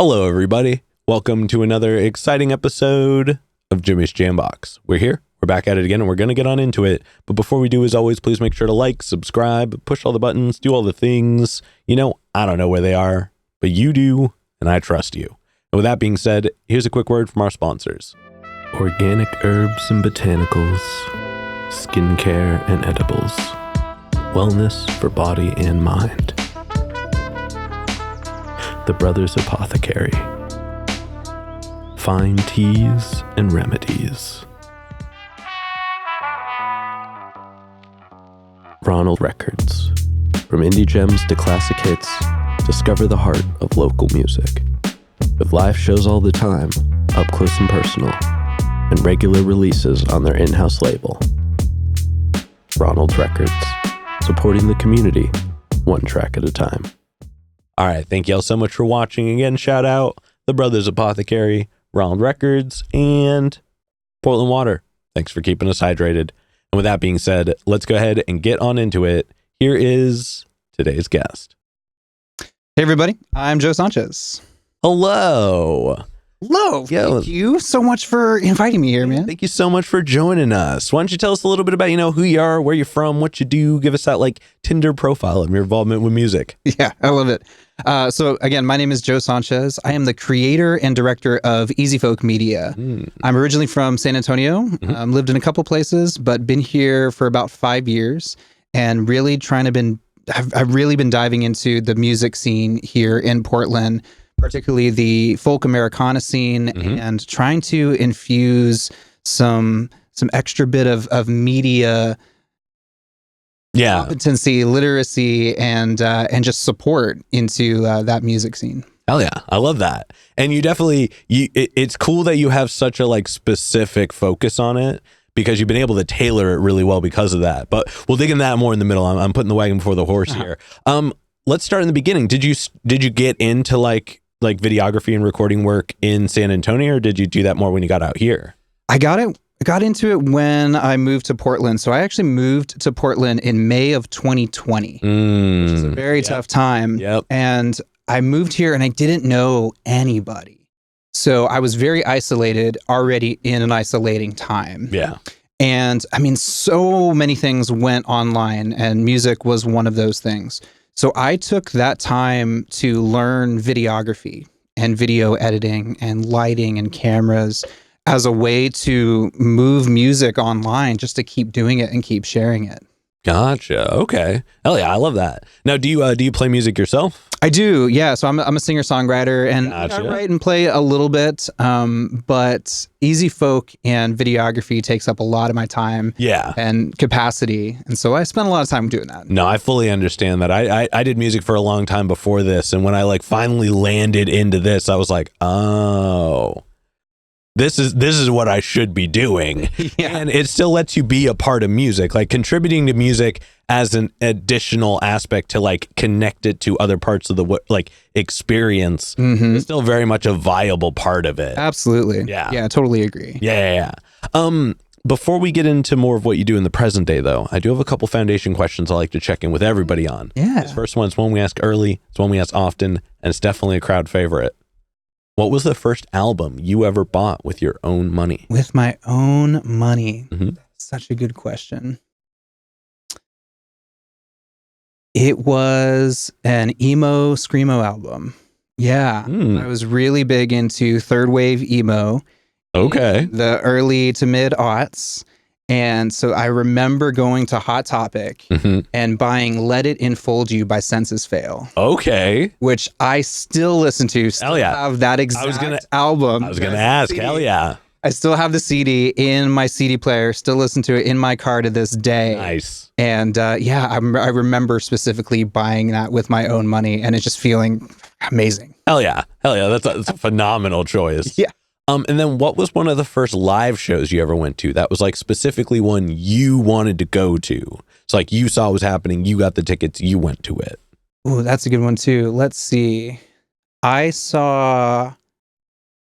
Hello, everybody. Welcome to another exciting episode of Jimmy's Jambox. We're here. We're back at it again, and we're going to get on into it. But before we do, as always, please make sure to like, subscribe, push all the buttons, do all the things. You know, I don't know where they are, but you do, and I trust you. And with that being said, here's a quick word from our sponsors. Organic herbs and botanicals, skincare and edibles, wellness for body and mind. The Brothers Apothecary. Fine teas and remedies. Ronald Records. From indie gems to classic hits, discover the heart of local music. With live shows all the time, up close and personal, and regular releases on their in-house label. Ronald Records. Supporting the community, one track at a time. All right, thank y'all so much for watching. Again, shout out The Brothers Apothecary, Ronald Records, and Portland Water. Thanks for keeping us hydrated. And with that being said, let's go ahead and get on into it. Here is today's guest. Hey, everybody. I'm Joe Sanchez. Hello. Hello. Thank you so much for inviting me here, man. Thank you so much for joining us. Why don't you tell us a little bit about, who you are, where you're from, what you do. Give us that Tinder profile of your involvement with music. Yeah, I love it. So again, my name is Joe Sanchez. I am the creator and director of Easy Folk Media. I'm originally from San Antonio. Lived in a couple places, but been here for about 5 years and really I've really been diving into the music scene here in Portland, particularly the folk Americana scene, and trying to infuse some extra bit of media competency, literacy, and just support into that music scene. Hell yeah, I love that. And you definitely, it's cool that you have such a specific focus on it, because you've been able to tailor it really well because of that. But we'll dig in that more in the middle. I'm putting the wagon before the horse here. Let's start in the beginning. Did you get into videography and recording work in San Antonio, or did you do that more when you got out here? I got into it when I moved to Portland. So I actually moved to Portland in May of 2020, which is a very tough time. And I moved here and I didn't know anybody. So I was very isolated already in an isolating time. Yeah. And I mean, so many things went online, and music was one of those things. So I took that time to learn videography and video editing and lighting and cameras as a way to move music online, just to keep doing it and keep sharing it. Gotcha. Okay. Hell yeah, I love that. Now, do you play music yourself? I do. Yeah. So I'm a singer-songwriter, and I write and play a little bit. But Easy Folk and videography takes up a lot of my time. And capacity, and so I spend a lot of time doing that. No, I fully understand that. I did music for a long time before this, and when I finally landed into this, I was like, oh. This is what I should be doing. And it still lets you be a part of music, contributing to music as an additional aspect to connect it to other parts of the experience. It's still very much a viable part of it. Absolutely. Yeah, I totally agree. Yeah. Before we get into more of what you do in the present day, though, I do have a couple foundation questions I like to check in with everybody on. Yeah. This first one's one we ask early, it's one we ask often, and it's definitely a crowd favorite. What was the first album you ever bought with your own money? With my own money? Such a good question. It was an emo screamo album. Yeah. I was really big into third wave emo. Okay. The early to mid aughts. And so I remember going to Hot Topic and buying Let It Enfold You by Census Fail. Okay. Which I still listen to. Still have that exact album. I was going to ask. CD. Hell yeah. I still have the CD in my CD player. Still listen to it in my car to this day. Nice. And I remember specifically buying that with my own money, and it's just feeling amazing. Hell yeah. That's a phenomenal choice. Yeah. And then what was one of the first live shows you ever went to that was specifically one you wanted to go to? It's you saw what was happening, you got the tickets, you went to it. Oh, that's a good one too. Let's see. I saw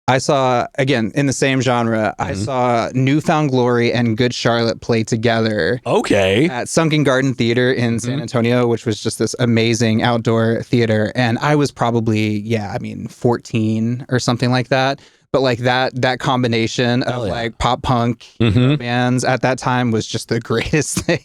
I saw, again, in the same genre, I saw Newfound Glory and Good Charlotte play together. Okay. At Sunken Garden Theater in San Antonio, which was just this amazing outdoor theater. And I was probably, 14 or something like that. But like that combination of like pop punk bands at that time was just the greatest thing.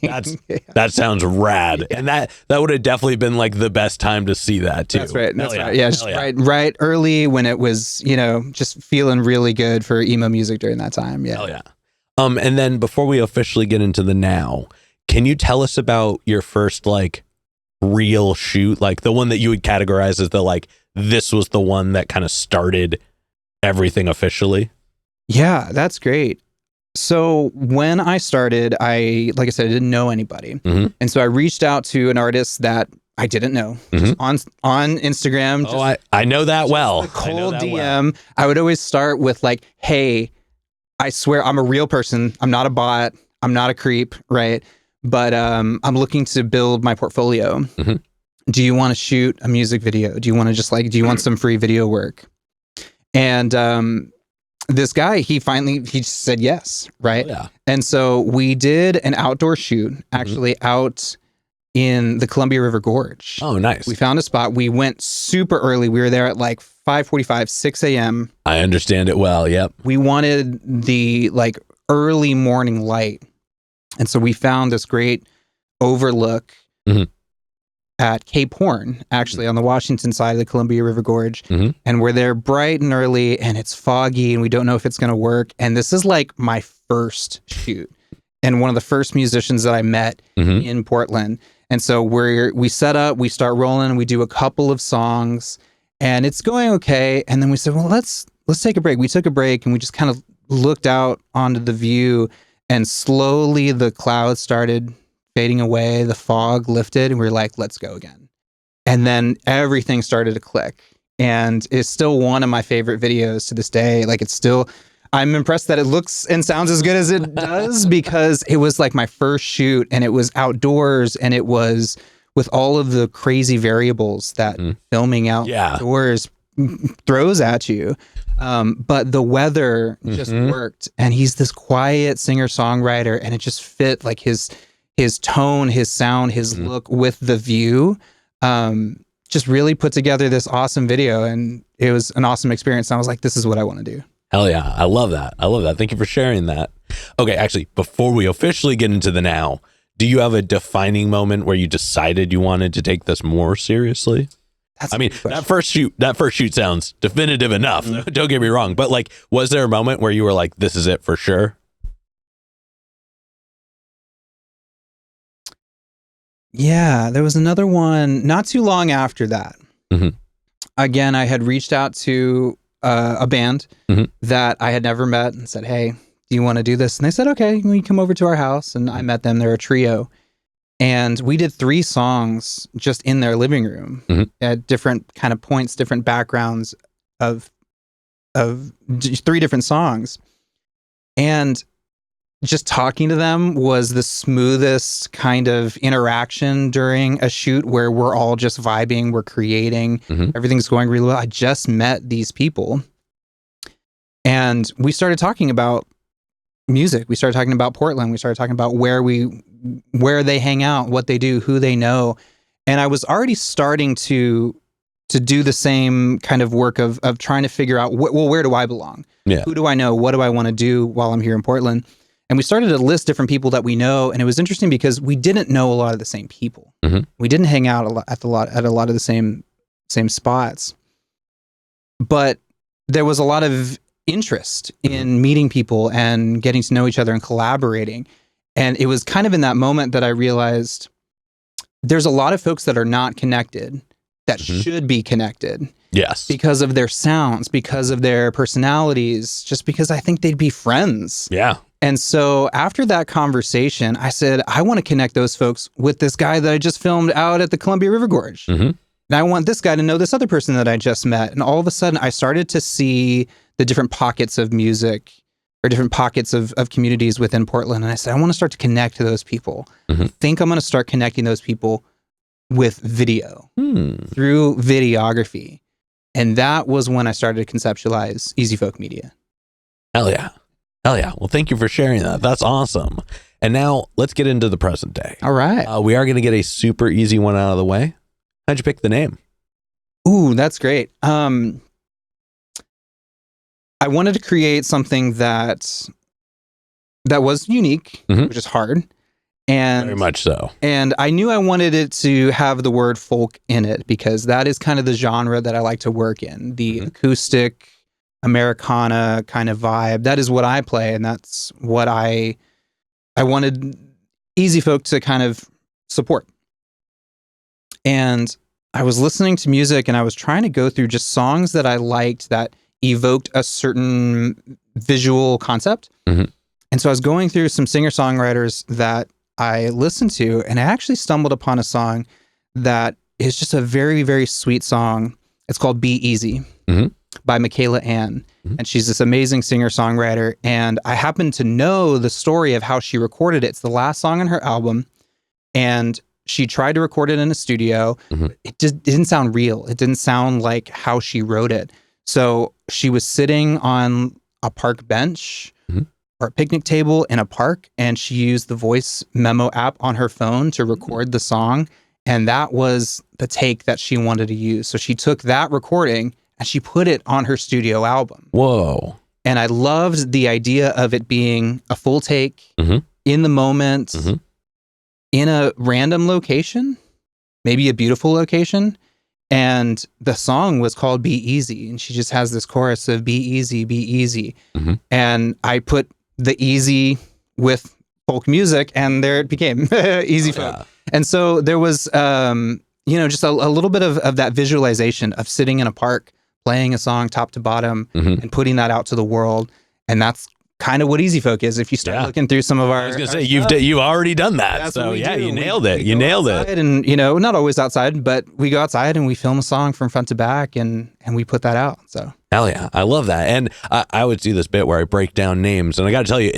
That sounds rad. Yeah. And that would have definitely been like the best time to see that too. That's right. That's right. Yeah, just right early when it was, just feeling really good for emo music during that time. Yeah. Hell yeah. And then before we officially get into the now, can you tell us about your first like real shoot, like the one that you would categorize as the like this was the one that kind of started everything officially? Yeah, that's great. So when I started, like I said, I didn't know anybody. And so I reached out to an artist that I didn't know just on Instagram. Oh, I know that well. Cold DM. I would always start with like, hey, I swear I'm a real person. I'm not a bot. I'm not a creep, right? But I'm looking to build my portfolio. Do you want to shoot a music video? Do you want to do you want some free video work? And this guy, he just said yes, right? Yeah. And so we did an outdoor shoot, actually out in the Columbia River Gorge. Oh, nice. We found a spot. We went super early. We were there at like 5:45, 6 a.m. I understand it well, yep. We wanted the like early morning light. And so we found this great overlook at Cape Horn, actually on the Washington side of the Columbia River Gorge. And we're there bright and early and it's foggy and we don't know if it's going to work. And this is like my first shoot and one of the first musicians that I met in Portland. And so we set up, we start rolling, we do a couple of songs and it's going okay. And then we said, well, let's take a break. We took a break and we just kind of looked out onto the view and slowly the clouds started fading away, the fog lifted, and we were like, let's go again. And then everything started to click. And it's still one of my favorite videos to this day. Like I'm impressed that it looks and sounds as good as it does because it was like my first shoot and it was outdoors and it was with all of the crazy variables that filming outdoors throws at you. But the weather just worked and he's this quiet singer-songwriter and it just fit like his tone, his sound, his look with the view, just really put together this awesome video. And it was an awesome experience. And I was like, this is what I want to do. Hell yeah. I love that. Thank you for sharing that. Okay. Actually, before we officially get into the now, do you have a defining moment where you decided you wanted to take this more seriously? That first shoot sounds definitive enough. Don't get me wrong. But like, was there a moment where you were like, this is it for sure? Yeah, there was another one not too long after that. Again, I had reached out to a band that I had never met and said, hey, do you want to do this? And they said, okay, you come over to our house. And I met them. They're a trio. And we did 3 songs just in their living room at different kind of points, different backgrounds of 3 different songs. And just talking to them was the smoothest kind of interaction during a shoot where we're all just vibing, we're creating, everything's going really well. I just met these people and we started talking about music. We started talking about Portland. We started talking about where they hang out, what they do, who they know. And I was already starting to do the same kind of work of trying to figure out, where do I belong? Yeah. Who do I know? What do I want to do while I'm here in Portland? And we started to list different people that we know. And it was interesting because we didn't know a lot of the same people. We didn't hang out at a lot of the same spots. But there was a lot of interest in meeting people and getting to know each other and collaborating. And it was kind of in that moment that I realized there's a lot of folks that are not connected that should be connected. Yes. Because of their sounds, because of their personalities, just because I think they'd be friends. Yeah. And so after that conversation, I said, I want to connect those folks with this guy that I just filmed out at the Columbia River Gorge. And I want this guy to know this other person that I just met. And all of a sudden, I started to see the different pockets of music or different pockets of communities within Portland. And I said, I want to start to connect to those people. I think I'm going to start connecting those people with video through videography. And that was when I started to conceptualize Easy Folk Media. Hell yeah. Hell yeah. Well, thank you for sharing that. That's awesome. And now let's get into the present day. All right. We are going to get a super easy one out of the way. How'd you pick the name? Ooh, that's great. I wanted to create something that was unique, which is hard. And very much so. And I knew I wanted it to have the word folk in it because that is kind of the genre that I like to work in. The acoustic Americana kind of vibe. That is what I play, and that's what I wanted Easy Folk to kind of support. And I was listening to music and I was trying to go through just songs that I liked that evoked a certain visual concept. And so I was going through some singer-songwriters that I listened to, and I actually stumbled upon a song that is just a very, very sweet song. It's called Be Easy by Michaela Ann. And she's this amazing singer-songwriter. And I happen to know the story of how she recorded it. It's the last song on her album. And she tried to record it in a studio. It just didn't sound real. It didn't sound like how she wrote it. So she was sitting on a park bench or a picnic table in a park, and she used the voice memo app on her phone to record the song. And that was the take that she wanted to use. So she took that recording and she put it on her studio album. Whoa. And I loved the idea of it being a full take in the moment, in a random location, maybe a beautiful location. And the song was called Be Easy. And she just has this chorus of be easy, be easy. And I put the easy with folk music, and there it became Easy Folk. Yeah. And so there was, just a little bit of that visualization of sitting in a park, playing a song top to bottom and putting that out to the world. And that's kind of what Easy Folk is. If you start looking through some of our, I was gonna say you've already done that. That's so yeah, you nailed it. You nailed it. And not always outside, but we go outside and we film a song from front to back, and we put that out. So hell yeah, I love that. And I always do this bit where I break down names, and I got to tell you,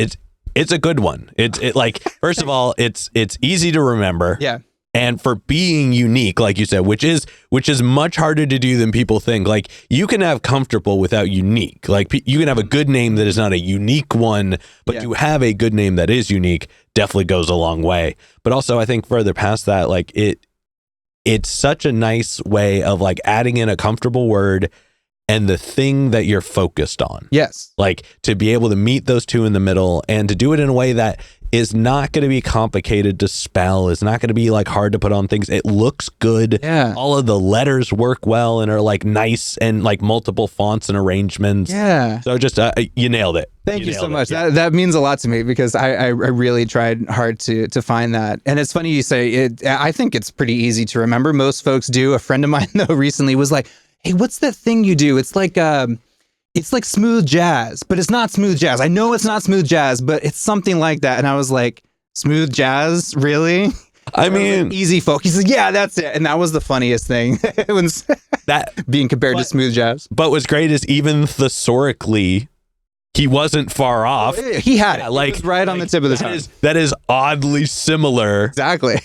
it's a good one. It like first of all, it's easy to remember. Yeah. And for being unique, like you said, which is much harder to do than people think. Like you can have comfortable without unique. Like you can have a good name that is not a unique one, but to have a good name that is unique definitely goes a long way. But also I think further past that, like it's such a nice way of like adding in a comfortable word and the thing that you're focused on. Yes. Like to be able to meet those two in the middle and to do it in a way that is not going to be complicated to spell. It's not going to be like hard to put on things. It looks good. Yeah. All of the letters work well and are like nice and like multiple fonts and arrangements. Yeah. So just you nailed it. Thank you so much. Yeah. That means a lot to me because I really tried hard to find that. And it's funny you say it. I think it's pretty easy to remember. Most folks do. A friend of mine though recently was like, "Hey, what's that thing you do? It's like smooth jazz, but it's not smooth jazz. I know it's not smooth jazz, but it's something like that." And I was like, "Smooth jazz? Really?" I mean, Easy Folk. He said, "Yeah, that's it." And that was the funniest thing when that being compared to smooth jazz. But what's great is even thesaurically, he wasn't far off. He had it. Like, it was right on the tip of the tongue. That is oddly similar. Exactly.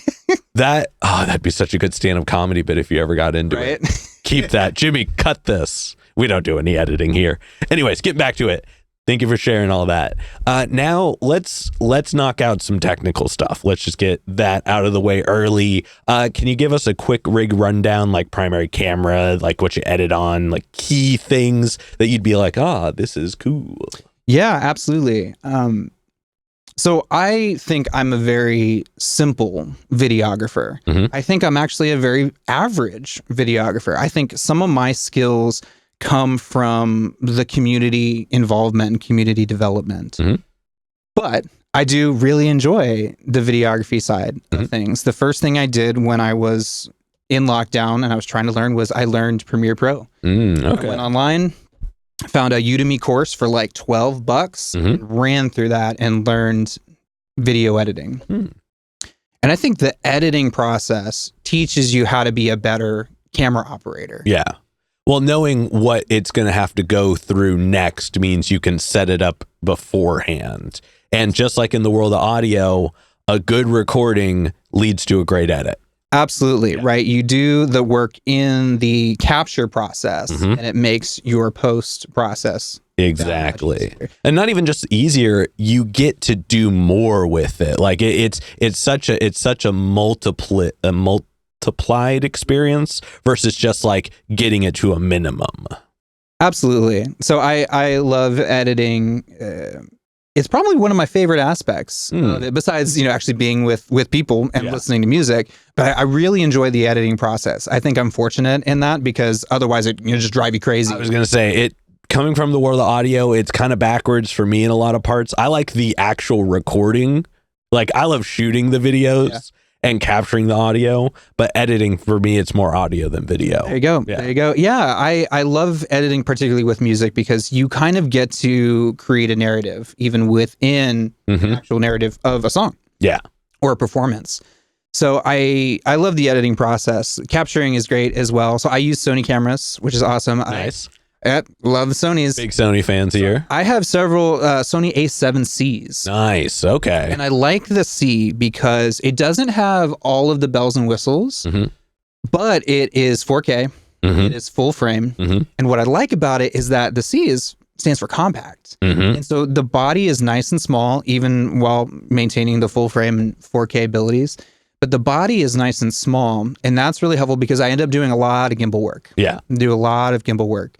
That'd be such a good stand-up comedy bit if you ever got into it. Keep that. Jimmy, cut this. We don't do any editing here. Anyways, get back to it. Thank you for sharing all that. Now let's knock out some technical stuff. Let's just get that out of the way early. Can you give us a quick rig rundown, like primary camera, like what you edit on, like key things that you'd be like, this is cool? Yeah, absolutely. So I think I'm a very simple videographer. I think I'm actually a very average videographer. I think some of my skills come from the community involvement and community development. But I do really enjoy the videography side of things. The first thing I did when I was in lockdown and I was trying to learn was I learned Premiere Pro. Okay. I went online, found a Udemy course for like $12, and ran through that and learned video editing. And I think the editing process teaches you how to be a better camera operator. Yeah. Well, knowing what it's going to have to go through next means you can set it up beforehand. And just like in the world of audio, a good recording leads to a great edit. Absolutely, right? You do the work in the capture process, and it makes your post process exactly. And not even just easier, you get to do more with it. Like it's such a multiplied experience versus just like getting it to a minimum. Absolutely. So I love editing. It's probably one of my favorite aspects of it, besides, actually being with people and listening to music. But I really enjoy the editing process. I think I'm fortunate in that, because otherwise it just drive you crazy. I was going to say, it coming from the world of audio, it's kind of backwards for me in a lot of parts. I like the actual recording. Like, I love shooting the videos and capturing the audio, but editing for me, it's more audio than video. There you go. Yeah. There you go. Yeah, I love editing, particularly with music, because you kind of get to create a narrative even within the actual narrative of a song. Yeah. Or a performance. So I love the editing process. Capturing is great as well. So I use Sony cameras, which is awesome. Nice. Love the Sonys. Big Sony fans here. I have several Sony A7Cs. Nice. Okay. And I like the C because it doesn't have all of the bells and whistles, but it is 4K. It is full frame. And what I like about it is that the C stands for compact. And so the body is nice and small, even while maintaining the full frame and 4K abilities. But the body is nice and small. And that's really helpful because I end up doing a lot of gimbal work. Yeah. Do a lot of gimbal work.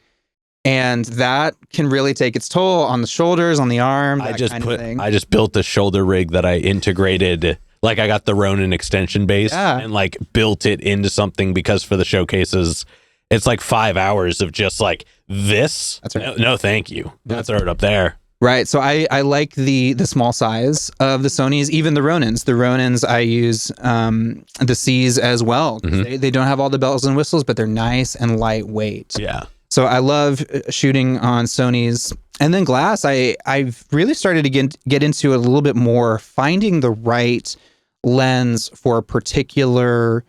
And that can really take its toll on the shoulders, on the arm, I just built a shoulder rig that I integrated. Like, I got the Ronin extension base and like built it into something, because for the showcases, it's like 5 hours of just like this. That's right. No, thank you. That's right up there. Right. So I like the small size of the Sonys, even the Ronins. The Ronins, I use the Cs as well. They don't have all the bells and whistles, but they're nice and lightweight. Yeah. So I love shooting on Sonys. And then glass, I've really started to get into it a little bit more, finding the right lens for a particular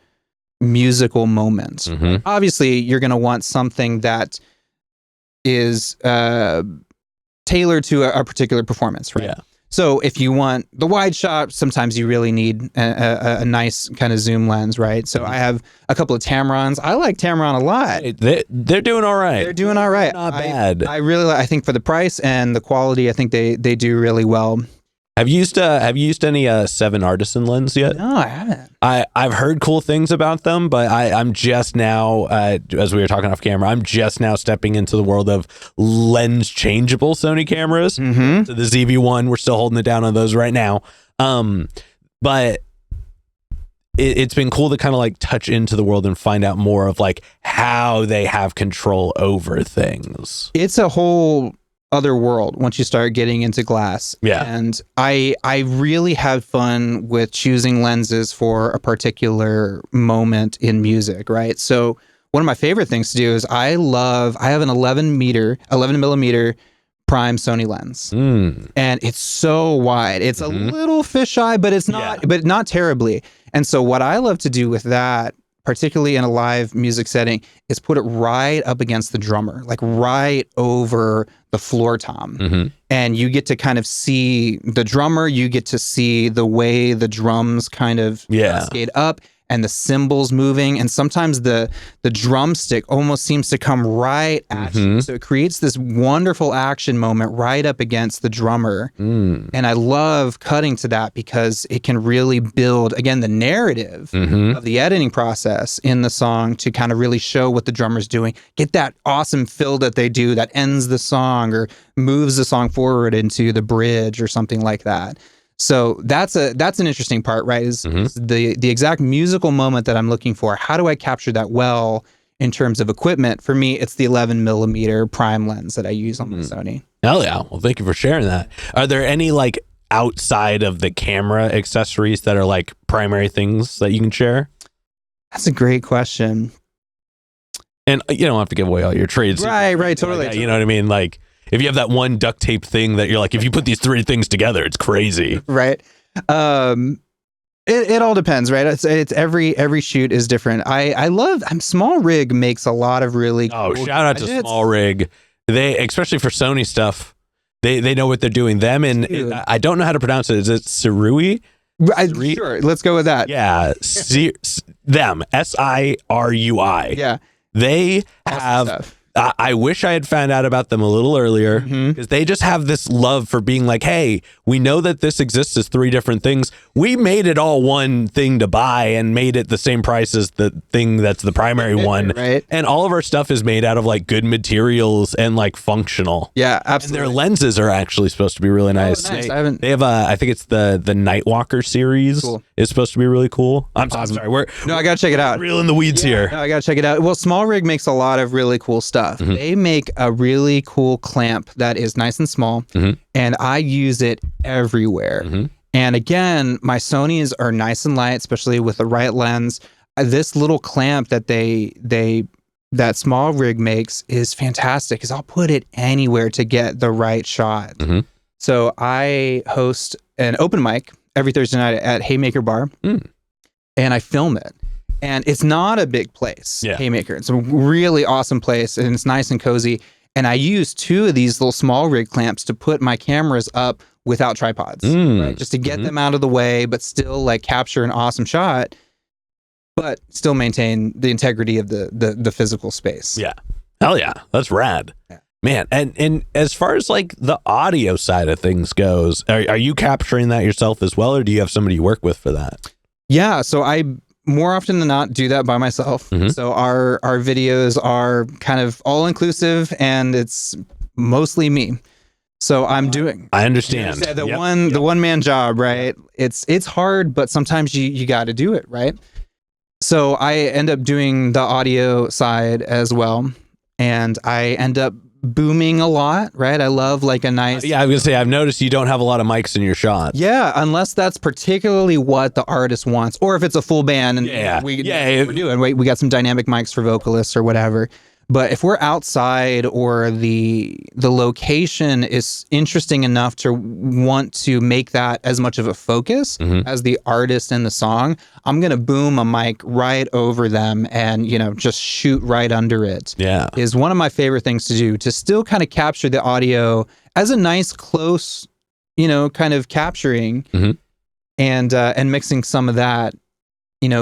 musical moment. Obviously, you're going to want something that is tailored to a particular performance, right? Yeah. So if you want the wide shot, sometimes you really need a nice kind of zoom lens, right? So I have a couple of Tamrons. I like Tamron a lot. They're doing all right. They're doing all right. Not bad. I think for the price and the quality, I think they do really well. Have you used any 7 Artisan lens yet? No, I haven't. I've heard cool things about them, but I'm just now, as we were talking off camera, I'm just now stepping into the world of lens changeable Sony cameras. So the ZV-1, we're still holding it down on those right now. But it's been cool to kind of like touch into the world and find out more of like how they have control over things. It's a whole other world once you start getting into glass. Yeah. And I really have fun with choosing lenses for a particular moment in music, right? So one of my favorite things to do is I have an 11 millimeter prime Sony lens. And it's so wide. It's a little fisheye, but it's not, but not terribly. And so what I love to do with that, particularly in a live music setting, is put it right up against the drummer, like right over the floor tom. And you get to kind of see the drummer, you get to see the way the drums kind of skate up and the cymbals moving. And sometimes the drumstick almost seems to come right at you. So it creates this wonderful action moment right up against the drummer. And I love cutting to that because it can really build, again, the narrative of the editing process in the song to kind of really show what the drummer's doing. Get that awesome fill that they do that ends the song or moves the song forward into the bridge or something like that. So that's an interesting part, right? Is the exact musical moment that I'm looking for. How do I capture that well in terms of equipment? For me, it's the 11 millimeter prime lens that I use on the Sony. Hell yeah. Well, thank you for sharing that. Are there any like outside of the camera accessories that are like primary things that you can share? That's a great question. And you don't have to give away all your trades. Right, totally. Like, you know what I mean? Like, if you have that one duct tape thing that you're like, if you put these 3 things together, it's crazy. Right. It all depends, right? It's every shoot is different. Small Rig makes a lot of really cool shout out to Small Rig. They, especially for Sony stuff, they know what they're doing. Them and I don't know how to pronounce it. Is it Surui? Sure, let's go with that. Yeah, them, SIRUI. Yeah. They awesome have stuff. I wish I had found out about them a little earlier, because they just have this love for being like, hey, we know that this exists as 3 different things. We made it all one thing to buy and made it the same price as the thing that's the primary one. Right. And all of our stuff is made out of like good materials and like functional. Yeah, absolutely. And their lenses are actually supposed to be really nice. Nice. They have I think it's the Nightwalker series. Cool. Is supposed to be really cool. I'm sorry. I gotta check it out. Real in the weeds here. No, I gotta check it out. Well, Small Rig makes a lot of really cool stuff. They make a really cool clamp that is nice and small, and I use it everywhere. And again, my Sonys are nice and light, especially with the right lens. This little clamp that that Small Rig makes is fantastic, because I'll put it anywhere to get the right shot. So I host an open mic every Thursday night at Haymaker Bar, and I film it. And it's not a big place, Haymaker. It's a really awesome place, and it's nice and cozy. And I use 2 of these little Small Rig clamps to put my cameras up without tripods, right? Just to get them out of the way, but still like capture an awesome shot, but still maintain the integrity of the physical space. Yeah. Hell yeah. That's rad. Yeah. Man, and as far as like the audio side of things goes, are you capturing that yourself as well, or do you have somebody you work with for that? Yeah, so I more often than not do that by myself. So our videos are kind of all inclusive, and it's mostly me. So I'm doing. I understand. The one man job, right? It's hard, but sometimes you got to do it, right? So I end up doing the audio side as well, and I end up booming a lot, right? I love like a nice... I was gonna say, I've noticed you don't have a lot of mics in your shots. Yeah, unless that's particularly what the artist wants, or if it's a full band and we're doing. We got some dynamic mics for vocalists or whatever. But if we're outside, or the location is interesting enough to want to make that as much of a focus as the artist and the song, I'm going to boom a mic right over them and, just shoot right under it. Yeah. Is one of my favorite things to do, to still kind of capture the audio as a nice, close, kind of capturing and mixing some of that,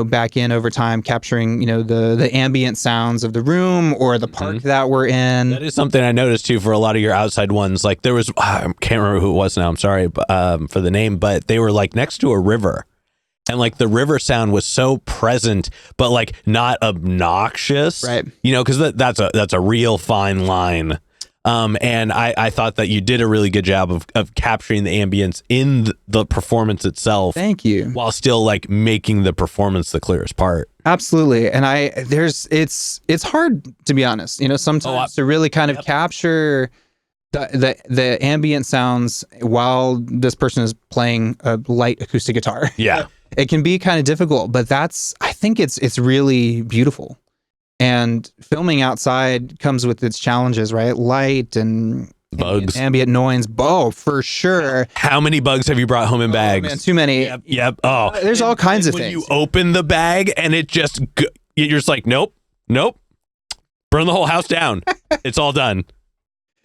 back in over time, capturing, the ambient sounds of the room or the park that we're in. That is something I noticed too for a lot of your outside ones. Like there was, I can't remember who it was now, I'm sorry for the name, but they were like next to a river. And like the river sound was so present, but like not obnoxious, right? Because that's a real fine line. And I thought that you did a really good job of capturing the ambience in the performance itself. Thank you. While still like making the performance the clearest part. Absolutely. And it's hard, to be honest, sometimes to really kind of capture the ambient sounds while this person is playing a light acoustic guitar. Yeah. It can be kind of difficult, but I think it's really beautiful. And filming outside comes with its challenges, right? Light and bugs, ambient noise. Oh, for sure. How many bugs have you brought home in bags? Man, too many. Yep. Oh, there's all kinds of things. When you open the bag and you're just like, nope, burn the whole house down. It's all done.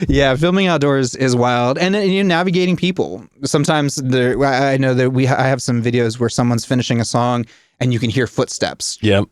Yeah, filming outdoors is wild, and navigating people. Sometimes I know that I have some videos where someone's finishing a song and you can hear footsteps. Yep.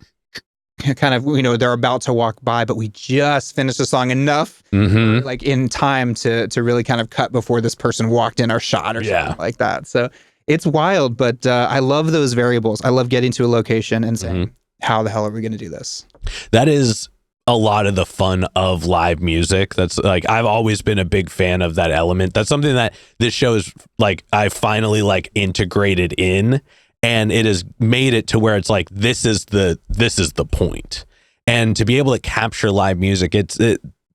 Kind of, they're about to walk by, but we just finished the song enough, like in time to really kind of cut before this person walked in our shot or something like that. So it's wild, but I love those variables. I love getting to a location and saying, how the hell are we going to do this? That is a lot of the fun of live music. That's like, I've always been a big fan of that element. That's something that this show is like, I finally like integrated in. And it has made it to where it's like, this is the point. And to be able to capture live music,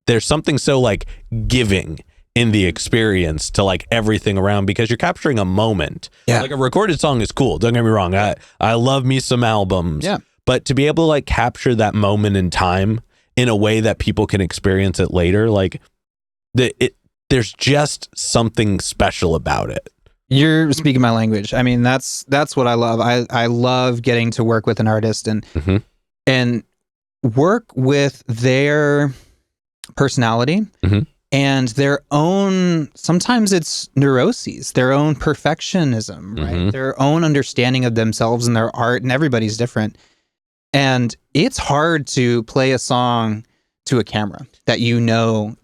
there's something so like giving in the experience to like everything around, because you're capturing a moment. Yeah. Like a recorded song is cool. Don't get me wrong. I love me some albums. Yeah. But to be able to like capture that moment in time in a way that people can experience it later, like there's just something special about it. You're speaking my language. I mean, that's what I love. I love getting to work with an artist and work with their personality and their own, sometimes it's neuroses, their own perfectionism, right? Their own understanding of themselves and their art, and everybody's different. And it's hard to play a song to a camera that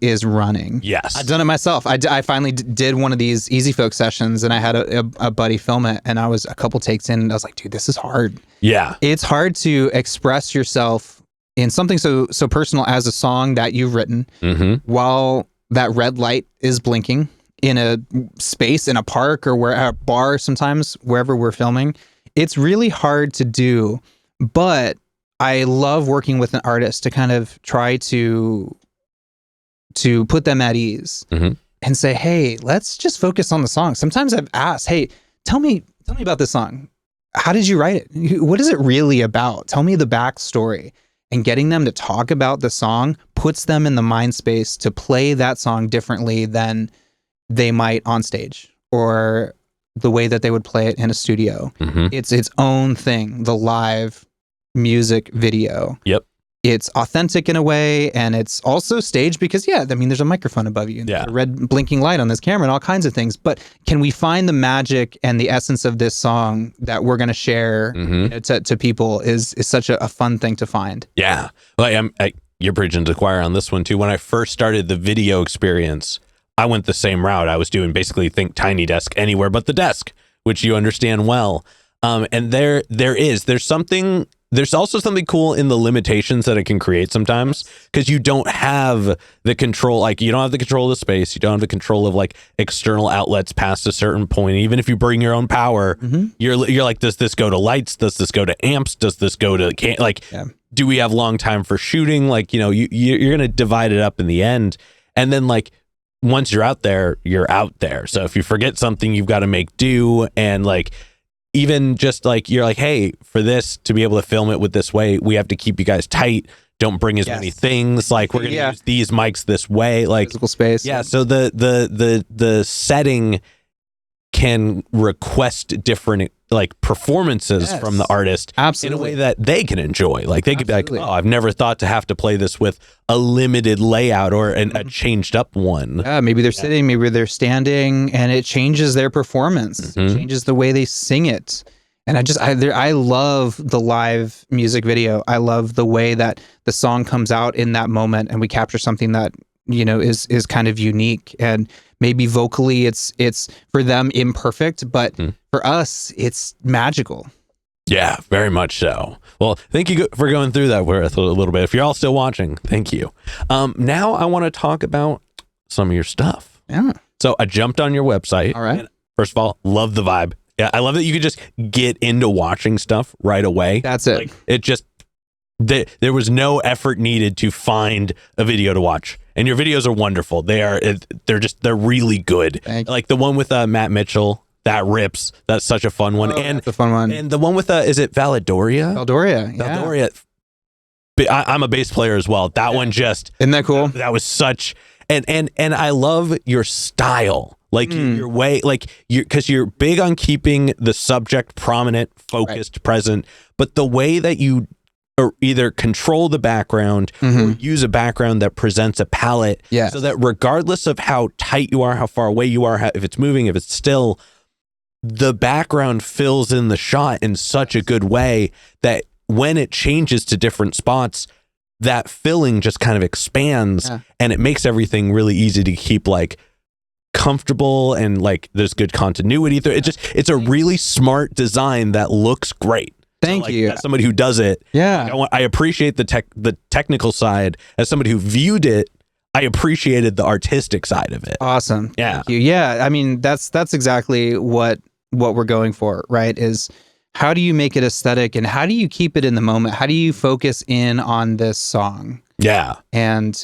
is running. Yes. I've done it myself. I finally did one of these Easy Folk sessions, and I had a buddy film it, and I was a couple takes in, and I was like, dude, this is hard. Yeah. It's hard to express yourself in something so personal as a song that you've written while that red light is blinking in a space, in a park, or a bar, sometimes wherever we're filming. It's really hard to do, but I love working with an artist to kind of try to put them at ease and say, hey, let's just focus on the song. Sometimes I've asked, hey, tell me about this song. How did you write it? What is it really about? Tell me the backstory. And getting them to talk about the song puts them in the mind space to play that song differently than they might on stage, or the way that they would play it in a studio. It's its own thing, the live music video. Yep. It's authentic in a way, and it's also staged because, there's a microphone above you, and a red blinking light on this camera and all kinds of things. But can we find the magic and the essence of this song that we're going to share to people is such a fun thing to find. Yeah. Well, you're preaching to the choir on this one too. When I first started the video experience, I went the same route. I was doing basically think Tiny Desk anywhere but the desk, which you understand well. And there's also something cool in the limitations that it can create sometimes, because you don't have the control, like you don't have the control of the space. You don't have the control of like external outlets past a certain point. Even if you bring your own power, you're like, does this go to lights? Does this go to amps? Does this go to do we have long time for shooting? Like, you're going to divide it up in the end. And then like, once you're out there, you're out there. So if you forget something, you've got to make do. And like, even just like, you're like, hey, for this to be able to film it with this way, we have to keep you guys tight. Don't bring as many things. Like, we're going to use these mics this way. Like physical space. Yeah. So the setting can request different like performances from the artist in a way that they can enjoy. Like they could be like, oh, I've never thought to have to play this with a limited layout or a changed up one. Yeah, maybe they're sitting, maybe they're standing, and it changes their performance. It changes the way they sing it. And I love the live music video. I love the way that the song comes out in that moment, and we capture something that is kind of unique, and maybe vocally it's for them imperfect, but for us it's magical. Yeah, very much so. Well, thank you for going through that with a little bit. If you're all still watching, thank you. Now I want to talk about some of your stuff. Yeah. So I jumped on your website. All right. And first of all, love the vibe. Yeah, I love that you could just get into watching stuff right away. That's it. Like, it just there was no effort needed to find a video to watch. And your videos are wonderful. They're really good. Like the one with Matt Mitchell, that rips. That's such a fun one. And that's a fun one. And the one with is it Valadoria? Valdoria. I'm a bass player as well. That one just, isn't that cool? That was such, and I love your style. Like your way, like because you're big on keeping the subject prominent, focused, present, but the way that you or either control the background or use a background that presents a palette so that regardless of how tight you are, how far away you are, if it's moving, if it's still, the background fills in the shot in such a good way that when it changes to different spots, that filling just kind of expands and it makes everything really easy to keep like comfortable, and like there's good continuity there. It's a really smart design that looks great. Thank you. As somebody who does it, I appreciate the technical side. As somebody who viewed it, I appreciated the artistic side of it. Awesome. Yeah. Thank you. Yeah. I mean, that's exactly what we're going for, right? Is how do you make it aesthetic, and how do you keep it in the moment? How do you focus in on this song? Yeah. And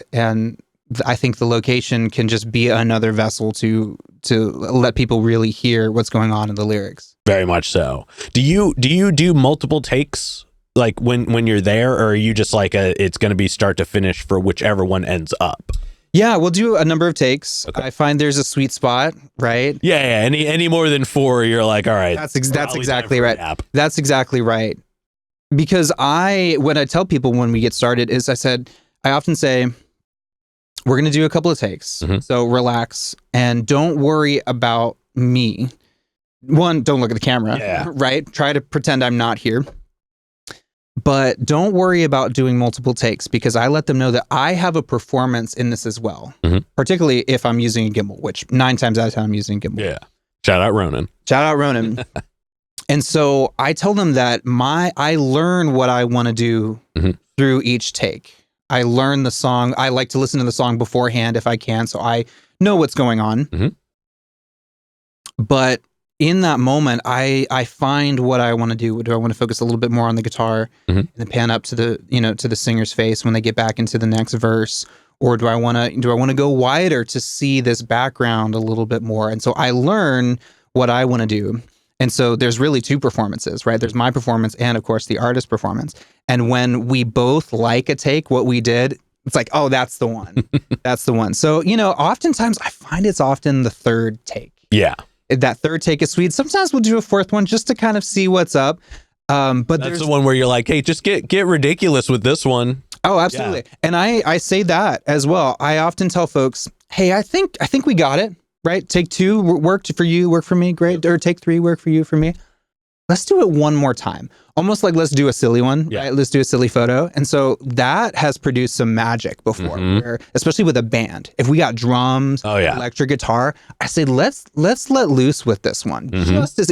I think the location can just be another vessel to let people really hear what's going on in the lyrics. Very much so. Do you do multiple takes like when you're there, or are you just like it's going to be start to finish for whichever one ends up? Yeah, we'll do a number of takes. Okay. I find there's a sweet spot, right? Yeah. Any more than 4, you're like, all right. That's exactly right. That's exactly right. Because when I tell people when we get started is I often say, we're going to do a couple of takes. So relax and don't worry about me. One, don't look at the camera, right? Try to pretend I'm not here. But don't worry about doing multiple takes because I let them know that I have a performance in this as well. Particularly if I'm using a gimbal, which 9 times out of 10 I'm using a gimbal. Yeah. Shout out Ronan. Shout out Ronan. And so I tell them that I learn what I want to do through each take. I learn the song. I like to listen to the song beforehand if I can, so I know what's going on. But in that moment, I find what I want to do. Do I want to focus a little bit more on the guitar and then pan up to the singer's face when they get back into the next verse, or do I want to go wider to see this background a little bit more? And so I learn what I want to do. And so there's really 2 performances, right? There's my performance and of course the artist performance. And when we both like a take, what we did, it's like, oh, that's the one. That's the one. So, oftentimes I find it's often the 3rd take. Yeah. That 3rd take is sweet. Sometimes we'll do a 4th one just to kind of see what's up. But that's the one where you're like, hey, just get ridiculous with this one. Oh, absolutely. Yeah. And I say that as well. I often tell folks, hey, I think we got it, right? Take 2 worked for you, work for me, great. Or take 3, work for you, for me. Let's do it one more time. Almost like let's do a silly one, right? Let's do a silly photo. And so that has produced some magic before, where, especially with a band. If we got drums, electric guitar, I say let's let loose with this one.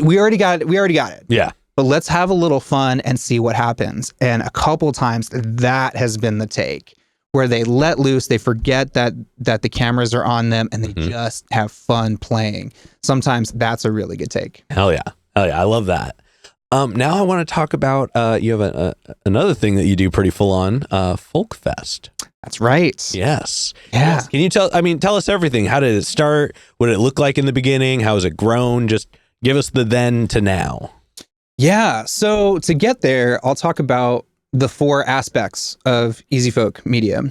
We already got it. Yeah. But let's have a little fun and see what happens. And a couple times that has been the take where they let loose, they forget that the cameras are on them, and they just have fun playing. Sometimes that's a really good take. Hell yeah. I love that. Now I want to talk about, you have another thing that you do pretty full on, Folk Fest. That's right. Yes. Yeah. Yes. Can you tell us everything? How did it start? What did it look like in the beginning? How has it grown? Just give us the then to now. Yeah. So to get there, I'll talk about the 4 aspects of Easy Folk media.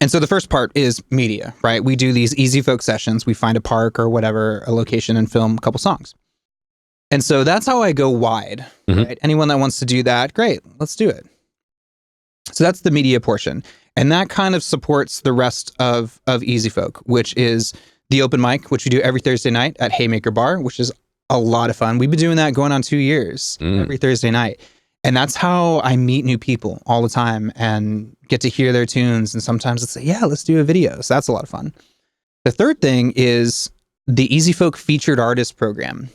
And so the first part is media, right? We do these Easy Folk sessions. We find a park or whatever, a location, and film a couple songs. And so that's how I go wide, right? Anyone that wants to do that, great, let's do it. So that's the media portion. And that kind of supports the rest of Easy Folk, which is the open mic, which we do every Thursday night at Haymaker Bar, which is a lot of fun. We've been doing that going on 2 years, every Thursday night. And that's how I meet new people all the time and get to hear their tunes. And sometimes let's say, yeah, let's do a video. So that's a lot of fun. The third thing is the Easy Folk Featured Artist Program,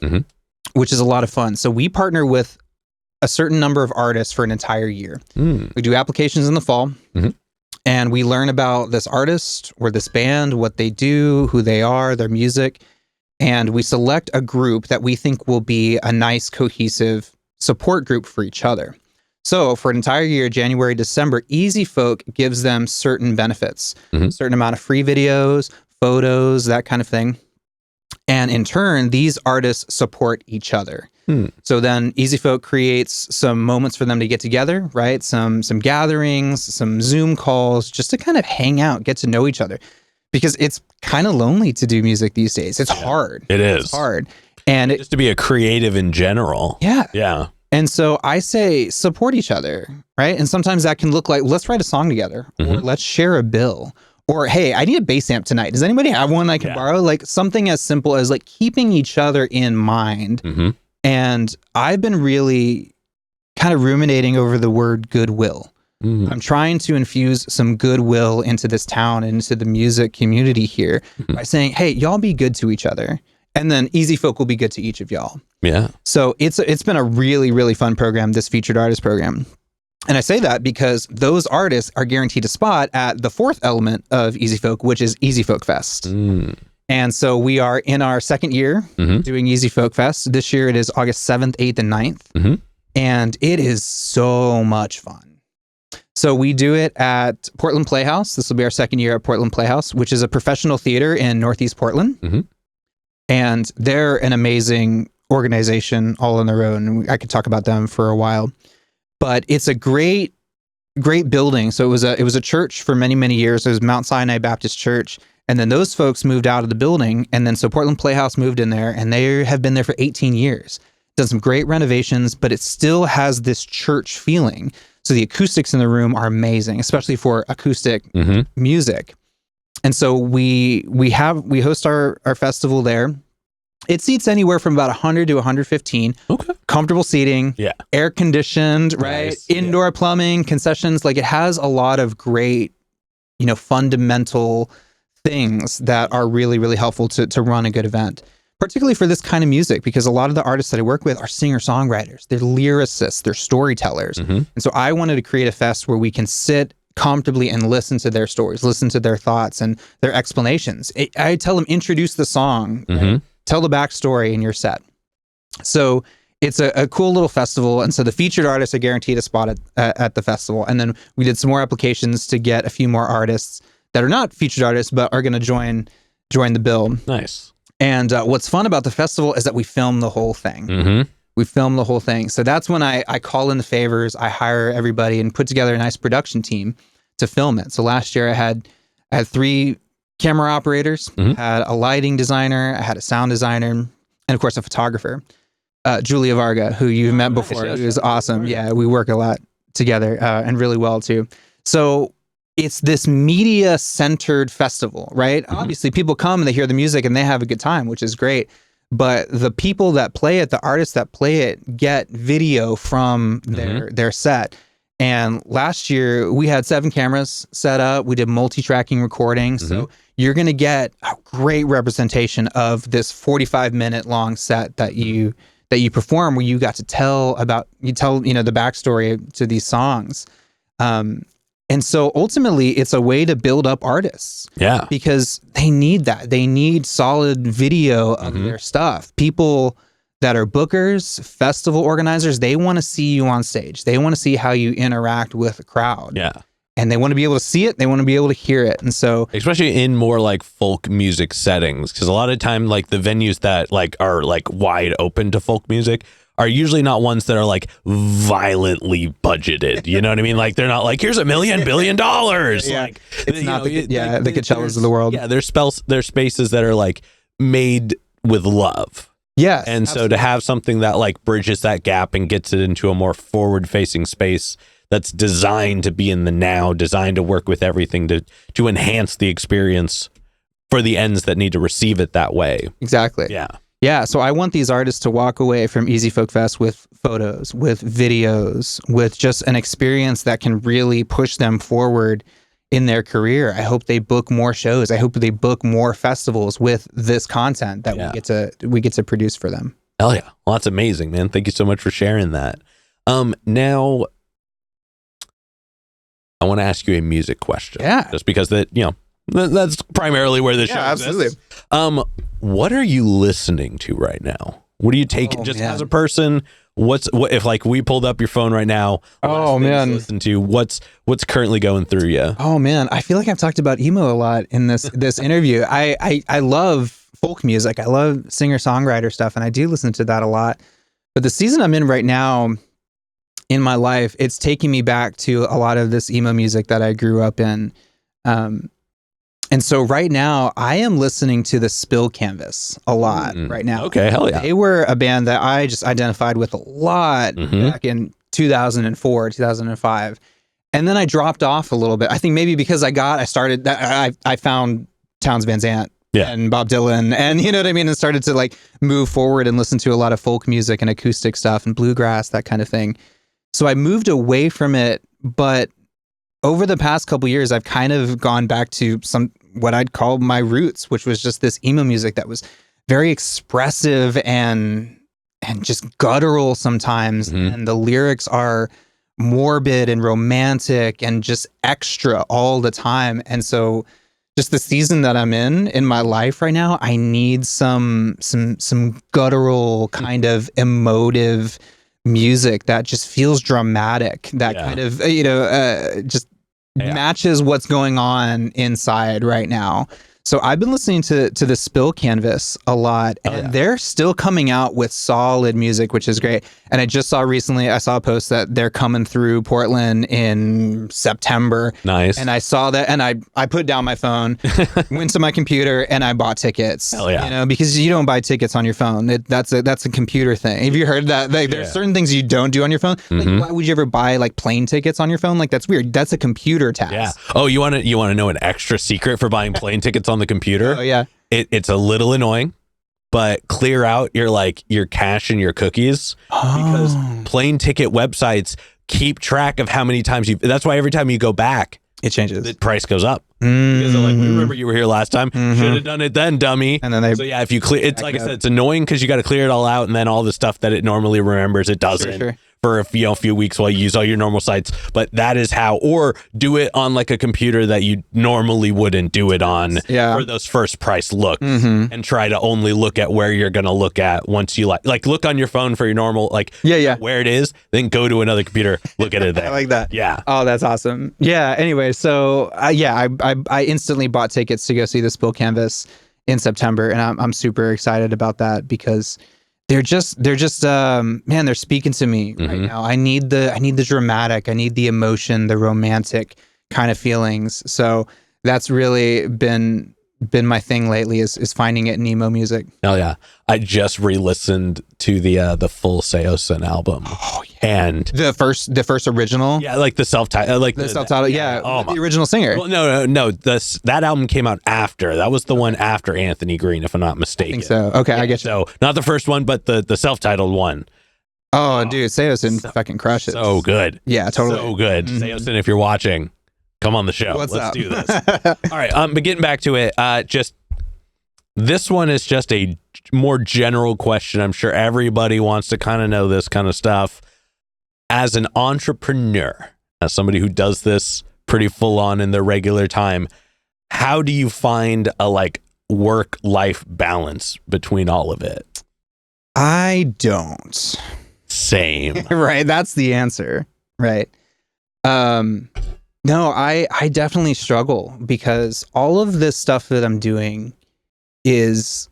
which is a lot of fun. So we partner with a certain number of artists for an entire year. We do applications in the fall, and we learn about this artist or this band, what they do, who they are, their music, and we select a group that we think will be a nice, cohesive support group for each other. So for an entire year, January, December, Easy Folk gives them certain benefits, certain amount of free videos, photos, that kind of thing. And in turn, these artists support each other. So then Easy Folk creates some moments for them to get together, right? Some gatherings, some Zoom calls, just to kind of hang out, get to know each other. Because it's kind of lonely to do music these days. It's hard. It is. It's hard. And just to be a creative in general. Yeah. Yeah. And so I say support each other, right? And sometimes that can look like, let's write a song together, or let's share a bill. Or, hey, I need a bass amp tonight. Does anybody have one I can borrow? Like something as simple as like keeping each other in mind. And I've been really kind of ruminating over the word goodwill. I'm trying to infuse some goodwill into this town and into the music community here by saying, hey, y'all be good to each other. And then Easy Folk will be good to each of y'all. Yeah. So it's been a really, really fun program, this featured artist program. And I say that because those artists are guaranteed a spot at the 4th element of Easy Folk, which is Easy Folk Fest. And so we are in our 2nd year doing Easy Folk Fest. This year it is August 7th, 8th, and 9th. And it is so much fun. So we do it at Portland Playhouse. This will be our 2nd year at Portland Playhouse, which is a professional theater in Northeast Portland. And they're an amazing organization all on their own. I could talk about them for a while. But it's a great building. So it was a church for many, many years. It was Mount Sinai Baptist Church. And then those folks moved out of the building. And then so Portland Playhouse moved in there, and they have been there for 18 years. Done some great renovations, but it still has this church feeling. So the acoustics in the room are amazing, especially for acoustic music. And so we host our festival there. It seats anywhere from about 100 to 115. Okay. Comfortable seating. Yeah. Air conditioned, right? Nice. Indoor plumbing, concessions. Like, it has a lot of great, fundamental things that are really, really helpful to run a good event, particularly for this kind of music, because a lot of the artists that I work with are singer-songwriters. They're lyricists. They're storytellers. And so I wanted to create a fest where we can sit comfortably and listen to their stories, listen to their thoughts and their explanations. I tell them, introduce the song, right? Tell the backstory in your set. So it's a cool little festival. And so the featured artists are guaranteed a spot at the festival. And then we did some more applications to get a few more artists that are not featured artists, but are going to join the bill. Nice. And what's fun about the festival is that we film the whole thing. We film the whole thing. So that's when I call in the favors, I hire everybody and put together a nice production team to film it. So last year I had 3 camera operators, had a lighting designer, I had a sound designer, and of course a photographer, Julia Varga, who you've met before. Who is awesome. Yeah, we work a lot together and really well too. So it's this media-centered festival, right? Obviously, people come and they hear the music and they have a good time, which is great. But the people that play it, the artists that play it, get video from their set. And last year, we had 7 cameras set up. We did multi-tracking recording. So you're going to get a great representation of this 45-minute long set that you perform, where you got to tell the backstory to these songs. And so ultimately, it's a way to build up artists. Yeah. Because they need that. They need solid video of their stuff. People that are bookers, festival organizers, they want to see you on stage. They want to see how you interact with a crowd. Yeah. And they want to be able to see it. They want to be able to hear it. And so, especially in more like folk music settings, because a lot of time, like the venues that like are like wide open to folk music are usually not ones that are like violently budgeted. You know what I mean? Like they're not like, here's $1 billion. Yeah. Like it's not the Coachellas of the world. Yeah, there's spaces that are like made with love. Yes. And so to have something that like bridges that gap and gets it into a more forward facing space that's designed to be in the now, designed to work with everything to enhance the experience for the ends that need to receive it that way. Exactly. Yeah. Yeah, so I want these artists to walk away from Easy Folk Fest with photos, with videos, with just an experience that can really push them forward in their career. I hope they book more shows. I hope they book more festivals with this content that we get to produce for them. Hell yeah. Well, that's amazing, man. Thank you so much for sharing that. Now I want to ask you a music question. Yeah. Just because that's primarily where the show exists. Absolutely. What are you listening to right now? What do you take as a person? What if like we pulled up your phone right now? Listen to what's currently going through you. Oh man, I feel like I've talked about emo a lot in this interview. I love folk music. I love singer-songwriter stuff, and I do listen to that a lot. But the season I'm in right now in my life, it's taking me back to a lot of this emo music that I grew up in. And so right now, I am listening to the Spill Canvas a lot right now. Okay, hell yeah. They were a band that I just identified with a lot back in 2004, 2005. And then I dropped off a little bit. I think maybe because I found Townes Van Zandt and Bob Dylan, and you know what I mean? And started to like move forward and listen to a lot of folk music and acoustic stuff and bluegrass, that kind of thing. So I moved away from it, but over the past couple years, I've kind of gone back to what I'd call my roots, which was just this emo music that was very expressive and just guttural sometimes. And the lyrics are morbid and romantic and just extra all the time. And so just the season that I'm in my life right now, I need some guttural kind of emotive music that just feels dramatic, that kind of, just matches what's going on inside right now. So I've been listening to the Spill Canvas a lot, and they're still coming out with solid music, which is great. And I just saw recently, I saw a post that they're coming through Portland in September. Nice. And I saw that, and I put down my phone, went to my computer, and I bought tickets. Hell yeah. You know, because you don't buy tickets on your phone. That's a computer thing. Have you heard that? Like, there's certain things you don't do on your phone. Like, why would you ever buy like plane tickets on your phone? Like, that's weird. That's a computer task. Yeah. Oh, you want to know an extra secret for buying plane tickets on the computer? Oh yeah. It's a little annoying, but clear out your cache and your cookies because plane ticket websites keep track of how many times that's why every time you go back, it changes. The price goes up. Because they're like, we remember you were here last time. Should have done it then, dummy. And then if you clear, it's like I said, it's annoying because you got to clear it all out, and then all the stuff that it normally remembers, it doesn't. Sure. For a few weeks while you use all your normal sites. But that is how, or do it on like a computer that you normally wouldn't do it on for those first price looks, and try to only look at where you're going to look at once you like look on your phone for your normal, where it is, then go to another computer, look at it there. I like that. Yeah. Oh, that's awesome. Yeah. Anyway, so I instantly bought tickets to go see the Spill Canvas in September, and I'm super excited about that because they're just man, they're speaking to me right now. I need the dramatic, I need the emotion, the romantic kind of feelings. So that's really been my thing lately is finding it in emo music. Oh yeah. I just re-listened to the full Seosin album. Oh yeah. And the first original. Yeah, like the self-title, the self-title. Yeah. The original singer. Well, no. That album came out after. That was the one after Anthony Green, if I'm not mistaken. I think so. Okay, I get you. So not the first one, but the self-titled one. Oh, dude, Seosin fucking crushes. So good. Yeah, totally. So good. Seosin, if you're watching, come on the show. Let's do this. All right. But getting back to it, just this one is just a more general question. I'm sure everybody wants to kind of know this kind of stuff. As an entrepreneur, as somebody who does this pretty full on in their regular time, how do you find a work-life balance between all of it? I don't. Same. Right. That's the answer. Right. No, I definitely struggle because all of this stuff that I'm doing is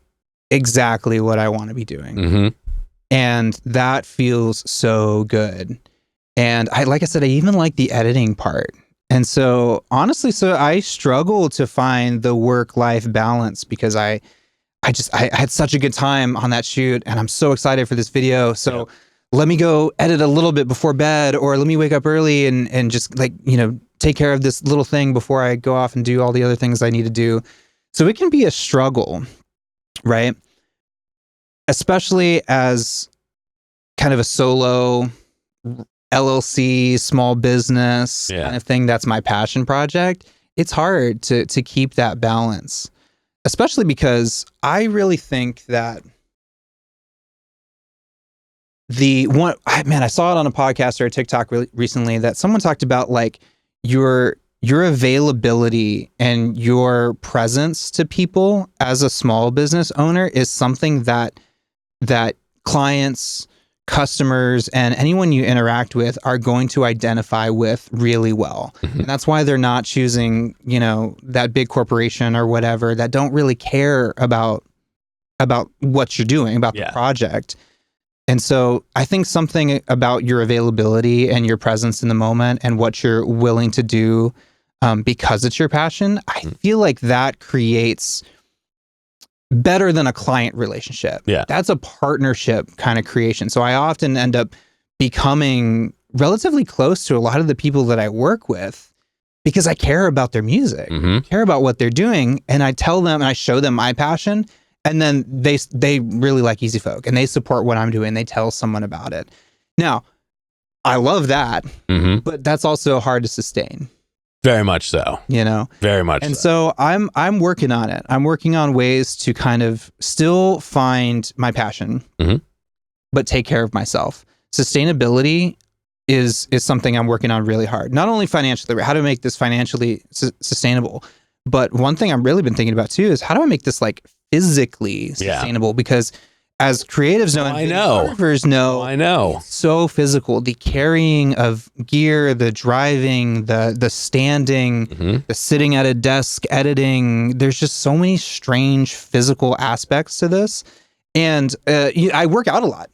exactly what I want to be doing. And that feels so good. And like I said, I even like the editing part. And so honestly, I struggle to find the work-life balance because I had such a good time on that shoot, and I'm so excited for this video. So let me go edit a little bit before bed, or let me wake up early and just take care of this little thing before I go off and do all the other things I need to do. So it can be a struggle, right? Especially as kind of a solo LLC, small business kind of thing. That's my passion project. It's hard to keep that balance, especially because I really think that I saw it on a podcast or a TikTok recently that someone talked about your availability and your presence to people as a small business owner is something that clients, customers, and anyone you interact with are going to identify with really well. And that's why they're not choosing, that big corporation or whatever that don't really care about what you're doing, about the project. And so I think something about your availability and your presence in the moment and what you're willing to do because it's your passion, I feel like that creates better than a client relationship. Yeah. That's a partnership kind of creation. So I often end up becoming relatively close to a lot of the people that I work with because I care about their music, care about what they're doing. And I tell them and I show them my passion. And then they really like Easy Folk and they support what I'm doing. They tell someone about it. Now, I love that, but that's also hard to sustain. Very much so. Very much. And so I'm working on it. I'm working on ways to kind of still find my passion, but take care of myself. Sustainability is something I'm working on really hard. Not only financially, how to make this financially sustainable, but one thing I've really been thinking about too is how do I make this physically sustainable? Because as creatives know, and videographers know, I know, it's so physical. The carrying of gear, the driving, the standing, the sitting at a desk editing. There's just so many strange physical aspects to this, and I work out a lot.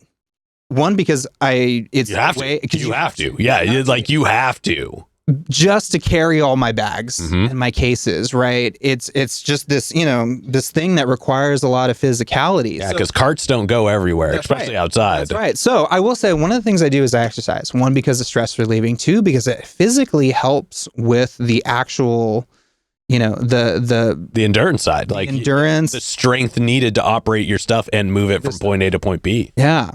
One, because you have to. You have to. Just to carry all my bags and my cases, right? It's just this, this thing that requires a lot of physicality. Yeah, because carts don't go everywhere, especially outside. That's right. So I will say one of the things I do is I exercise. One, because of stress relieving. Two, because it physically helps with the actual, the endurance side, like endurance, the strength needed to operate your stuff and move it from point A to point B. Yeah.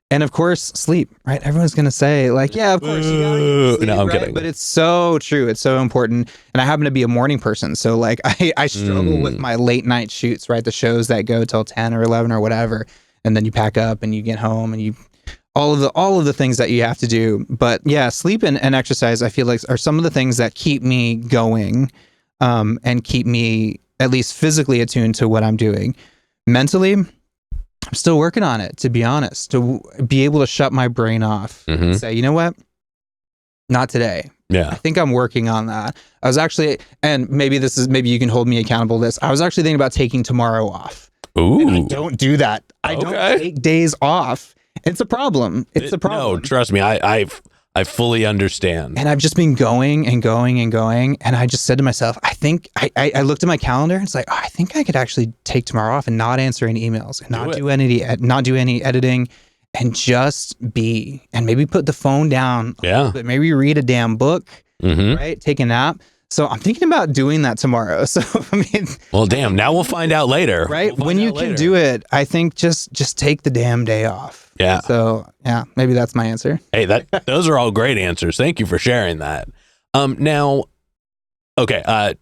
And of course, sleep, right? Everyone's going to say like, yeah, of course you gotta get sleep, no, I'm right? kidding. But it's so true. It's so important. And I happen to be a morning person. So like I struggle with my late night shoots, right? The shows that go till 10 or 11 or whatever. And then you pack up and you get home and all of the things that you have to do. But yeah, sleep and exercise, I feel like are some of the things that keep me going and keep me at least physically attuned to what I'm doing. Mentally, I'm still working on it, to be honest, to be able to shut my brain off and say, you know what? Not today. Yeah. I think I'm working on that. I was actually, and maybe you can hold me accountable to this. I was actually thinking about taking tomorrow off. Ooh. And I don't do that. I don't take days off. It's a problem. It's a problem. No, trust me. I fully understand. And I've just been going and going and going. And I just said to myself, I think I looked at my calendar and it's like, I think I could actually take tomorrow off and not answer any emails and not do any editing and just be, and maybe put the phone down. Yeah. But maybe read a damn book, right? Take a nap. So I'm thinking about doing that tomorrow. So, I mean. Well, damn, now we'll find out later. Right? When you can do it, I think just take the damn day off. Yeah. So, yeah, maybe that's my answer. Hey, those are all great answers. Thank you for sharing that. Now, okay,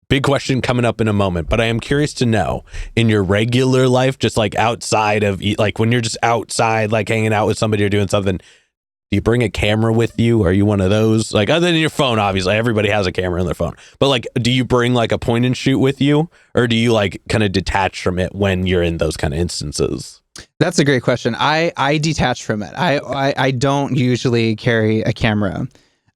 big question coming up in a moment, but I am curious to know, in your regular life, just like outside of, like when you're just outside, like hanging out with somebody or doing something, do you bring a camera with you? Are you one of those? Like, other than your phone, obviously, everybody has a camera on their phone. But like, do you bring like a point and shoot with you? Or do you like kind of detach from it when you're in those kind of instances? That's a great question. I detach from it. I don't usually carry a camera.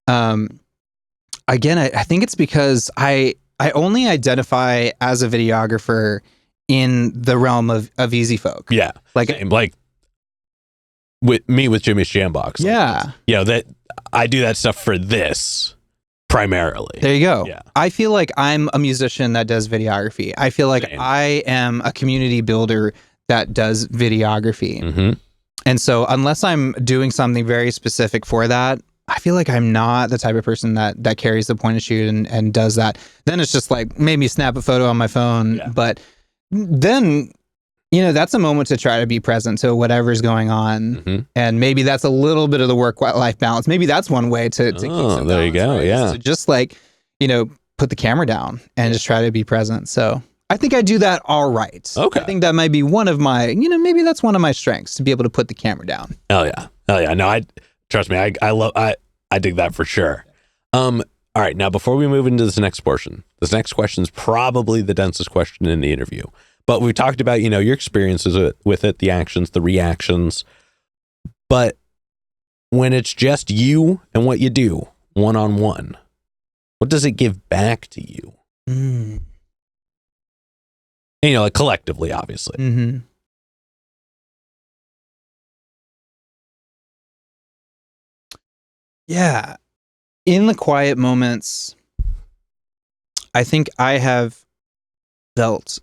Again, I think it's because I only identify as a videographer in the realm of easy folk. Yeah. Like with Jimmy's Jambox. Yeah. That I do that stuff for this primarily. There you go. Yeah. I feel like I'm a musician that does videography. I feel like I am a community builder that does videography. And so unless I'm doing something very specific for that, I feel like I'm not the type of person that carries the point and shoot and does that. Then it's just like maybe snap a photo on my phone. Yeah. But then, that's a moment to try to be present to whatever's going on. And maybe that's a little bit of the work-life balance. Maybe that's one way to keep some there you balance, go. right? Yeah. So just like, put the camera down and just try to be present. So I think I do that all right. Okay. I think that might be one of my, maybe that's one of my strengths, to be able to put the camera down. Hell yeah. No, trust me, I dig that for sure. All right, now before we move into this next portion, this next question is probably the densest question in the interview. But we talked about, your experiences with it, the actions, the reactions. But when it's just you and what you do one-on-one, what does it give back to you? Like collectively, obviously. Yeah. In the quiet moments, I think I have felt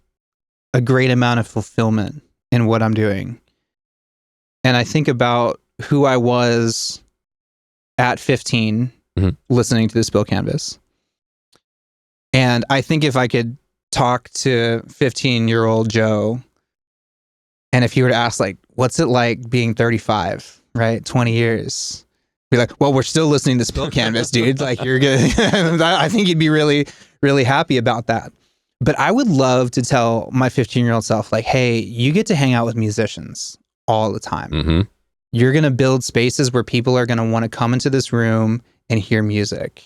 a great amount of fulfillment in what I'm doing. And I think about who I was at 15 listening to the Spill Canvas. And I think if I could talk to 15-year-old Joe, and if he were to ask, like, what's it like being 35, right? 20 years. Be like, well, we're still listening to Spill Canvas, dude. Like, you're good. I think you'd be really, really happy about that. But I would love to tell my 15-year-old self, like, hey, you get to hang out with musicians all the time. You're going to build spaces where people are going to want to come into this room and hear music.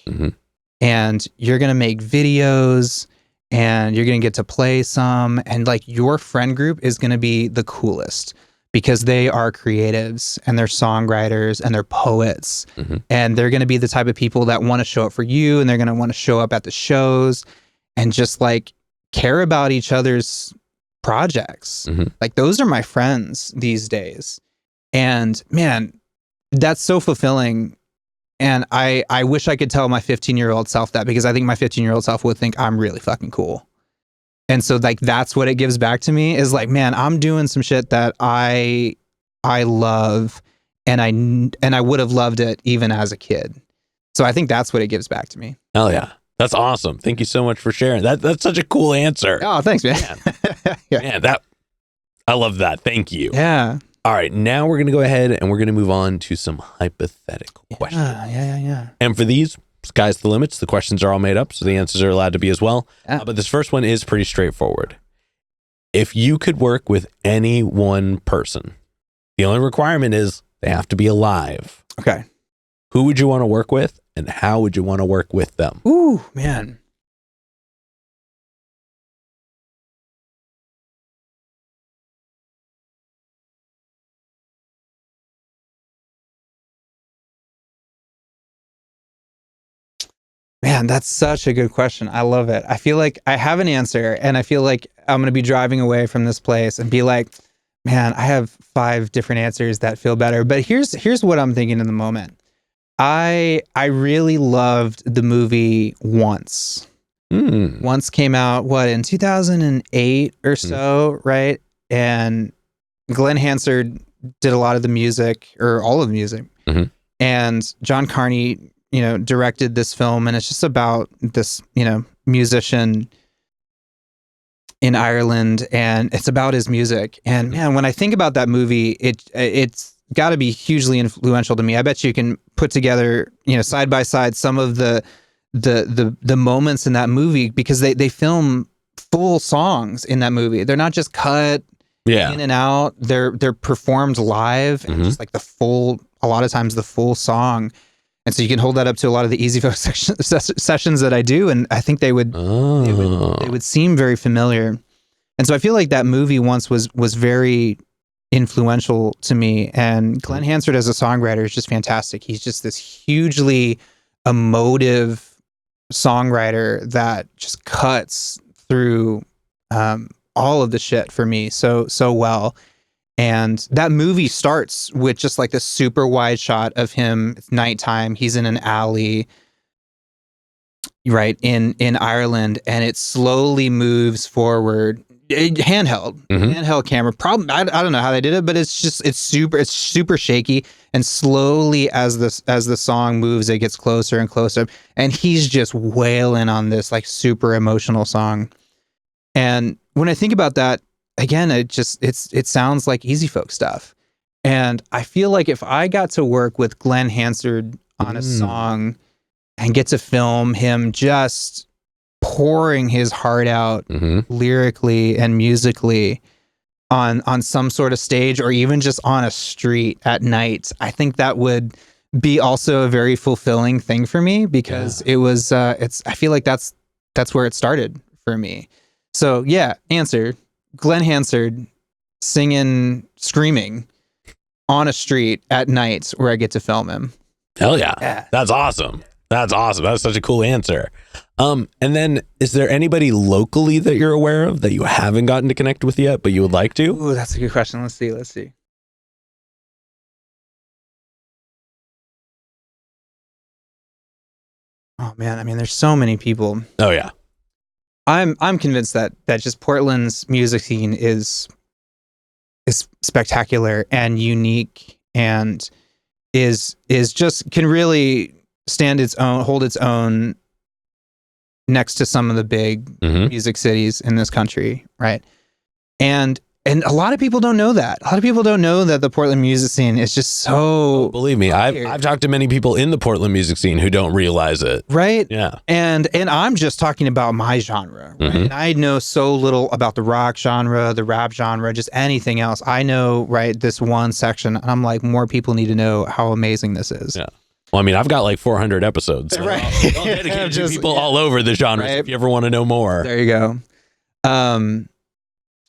And you're going to make videos and you're going to get to play some, and like your friend group is going to be the coolest because they are creatives and they're songwriters and they're poets, and they're going to be the type of people that want to show up for you, and they're going to want to show up at the shows and just like care about each other's projects. Like those are my friends these days. And man, that's so fulfilling. And I wish I could tell my 15-year-old self that, because I think my 15-year-old self would think I'm really fucking cool. And so like that's what it gives back to me, is like, man, I'm doing some shit that I love, and I would have loved it even as a kid. So I think that's what it gives back to me. Hell yeah. That's awesome. Thank you so much for sharing. That's such a cool answer. Oh, thanks, man. Man, I love that. Thank you. Yeah. All right, now we're going to go ahead and we're going to move on to some hypothetical questions. Yeah. And for these, sky's the limits. The questions are all made up, so the answers are allowed to be as well. Yeah. But this first one is pretty straightforward. If you could work with any one person, the only requirement is they have to be alive. Okay. Who would you want to work with, and how would you want to work with them? Ooh, man. Man, that's such a good question. I love it. I feel like I have an answer, and I feel like I'm going to be driving away from this place and be like, man, I have 5 different answers that feel better. But here's what I'm thinking in the moment. I really loved the movie Once. Once came out, in 2008 or so, right? And Glenn Hansard did a lot of the music, or all of the music. And John Carney, directed this film, and it's just about this, musician in Ireland, and it's about his music. And man, when I think about that movie, it's got to be hugely influential to me. I bet you can put together, side by side some of the moments in that movie, because they film full songs in that movie. They're not just cut in and out. They're performed live, and just like a lot of times the full song. And so you can hold that up to a lot of the Easy Folk sessions that I do, and I think they would seem very familiar. And so I feel like that movie Once was very influential to me. And Glenn Hansard as a songwriter is just fantastic. He's just this hugely emotive songwriter that just cuts through all of the shit for me so well. And that movie starts with just like this super wide shot of him. It's nighttime. He's in an alley, right, in Ireland, and it slowly moves forward. Handheld camera. I don't know how they did it, but it's super shaky. And slowly, as the song moves, it gets closer and closer. And he's just wailing on this like super emotional song. And when I think about that, again, it sounds like Easy Folk stuff. And I feel like if I got to work with Glenn Hansard on a song and get to film him just pouring his heart out lyrically and musically on some sort of stage, or even just on a street at night, I think that would be also a very fulfilling thing for me, because it was I feel like that's where it started for me. So yeah, answer. Glenn Hansard singing, screaming on a street at night where I get to film him. Hell yeah. That's awesome. That's such a cool answer. And then is there anybody locally that you're aware of that you haven't gotten to connect with yet, but you would like to? Ooh, that's a good question. Let's see. Oh man, I mean, there's so many people. Oh yeah. I'm convinced that just Portland's music scene is spectacular and unique, and is just can really hold its own next to some of the big music cities in this country, right? And a lot of people don't know that. A lot of people don't know that the Portland music scene is just so... believe me, I've talked to many people in the Portland music scene who don't realize it. Right? Yeah. And I'm just talking about my genre, right? And I know so little about the rock genre, the rap genre, just anything else. I know, right, this one section, and I'm like, more people need to know how amazing this is. Yeah. Well, I mean, I've got like 400 episodes. So Right. I'll dedicate to people all over the genres if you ever want to know more. There you go.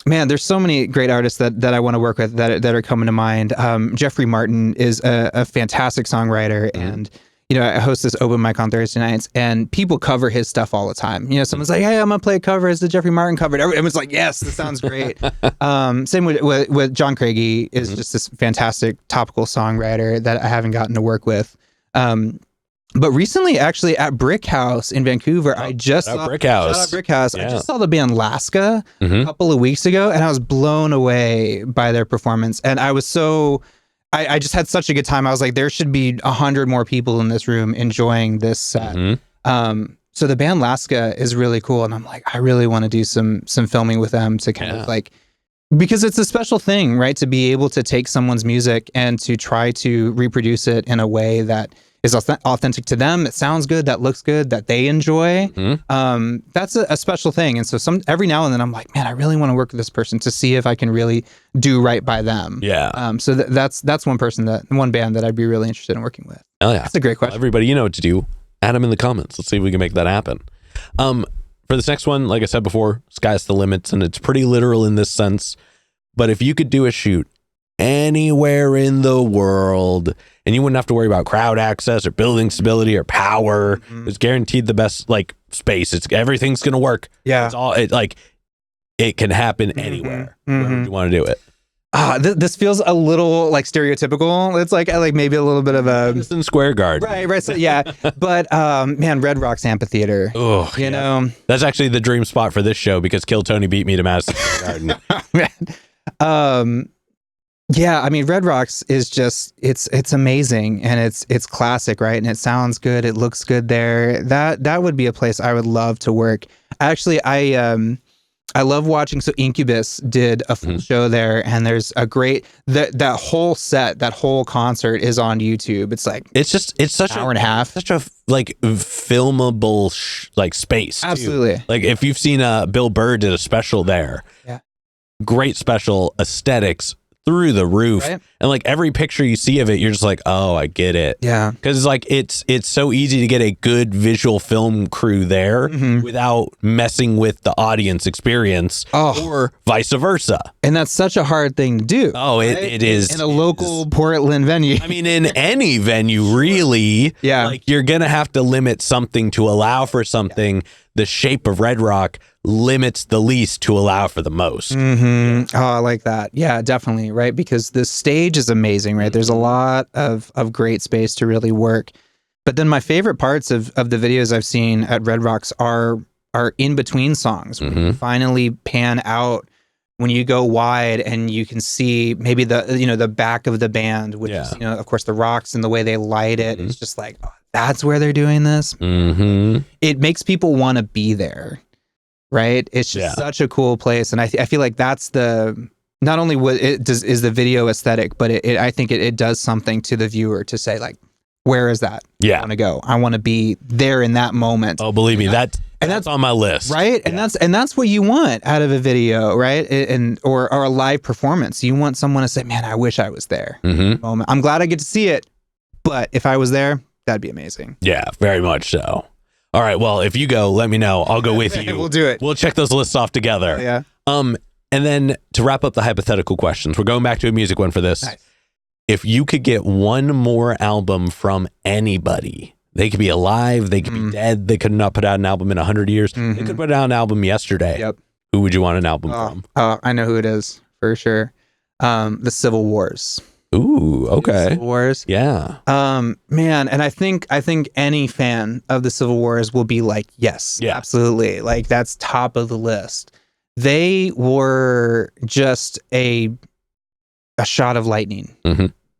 Man, there's so many great artists that I want to work with that are coming to mind. Jeffrey Martin is a fantastic songwriter, and I host this open mic on Thursday nights, and people cover his stuff all the time. Someone's like, "Hey, I'm gonna play a cover. It's the Jeffrey Martin cover." Everyone's like, "Yes, this sounds great." Same with John Craigie is just this fantastic topical songwriter that I haven't gotten to work with. But recently, actually, at Brick House in Vancouver, I just saw Brick House. Shout out Brick House. Yeah. I just saw the band Laska a couple of weeks ago, and I was blown away by their performance. And I was I just had such a good time. I was like, there should be 100 more people in this room enjoying this set. So the band Laska is really cool, and I'm like, I really want to do some filming with them to kind of like, because it's a special thing, right? To be able to take someone's music and to try to reproduce it in a way that is authentic to them, that sounds good, that looks good, that they enjoy. That's a special thing. And so every now and then I'm like, man, I really want to work with this person to see if I can really do right by them. Yeah. So that's one band that I'd be really interested in working with. Oh yeah. That's a great question. Well, everybody, you know what to do. Add them in the comments. Let's see if we can make that happen. For this next one, like I said before, sky's the limits, and it's pretty literal in this sense. But if you could do a shoot anywhere in the world, and you wouldn't have to worry about crowd access or building stability or power, it's guaranteed the best space. Everything's gonna work. Yeah, it's all it can happen anywhere. Where would you want to do it? This feels a little stereotypical. It's like maybe a little bit of a Madison Square Garden. Right. So, yeah, but man, Red Rocks Amphitheater. Oh, you know, that's actually the dream spot for this show because Kill Tony beat me to Madison Square Garden. Yeah, I mean, Red Rocks is just it's amazing, and it's classic, right? And it sounds good, it looks good there. That would be a place I would love to work. Actually, I love watching. So Incubus did a full show there, and there's a great that whole set, that whole concert is on YouTube. It's such an hour and a half, such a filmable space. Absolutely. Too. If you've seen Bill Burr did a special there. Yeah. Great special, aesthetics through the roof, right? And every picture you see of it, you're just like, oh, I get it. Yeah, because it's so easy to get a good visual film crew there without messing with the audience experience, or vice versa. And that's such a hard thing to do. Oh, right? it is in a local Portland venue. I mean, in any venue, really. Yeah, you're gonna have to limit something to allow for something. Yeah. The shape of Red Rock limits the least to allow for the most. Oh, I like that. Yeah, definitely. Right. Because the stage is amazing, right? There's a lot of great space to really work. But then my favorite parts of the videos I've seen at Red Rocks are in between songs. When you finally pan out, when you go wide and you can see maybe the back of the band, which is, of course, the rocks and the way they light it. It's just like, oh, that's where they're doing this. It makes people want to be there, right? It's just such a cool place, and I feel like that's not only what it does is the video aesthetic, but I think it does something to the viewer to say where is that? Yeah, I want to go. I want to be there in that moment. Oh, believe me, that's on my list, right? And that's what you want out of a video, right? Or a live performance. You want someone to say, "Man, I wish I was there." Moment. I'm glad I get to see it, but if I was there, that'd be amazing. Yeah, very much so. All right, well, if you go, let me know. I'll go with you. We'll do it. We'll check those lists off together. Yeah. And then to wrap up the hypothetical questions, we're going back to a music one for this. Nice. If you could get one more album from anybody, they could be alive, they could be dead, they could not put out an album in 100 years. They could put out an album yesterday. Yep. Who would you want an album from? I know who it is for sure. The Civil Wars. Ooh, okay. Civil Wars. Yeah. Man, and I think any fan of the Civil Wars will be like, yes, absolutely. That's top of the list. They were just a shot of lightning.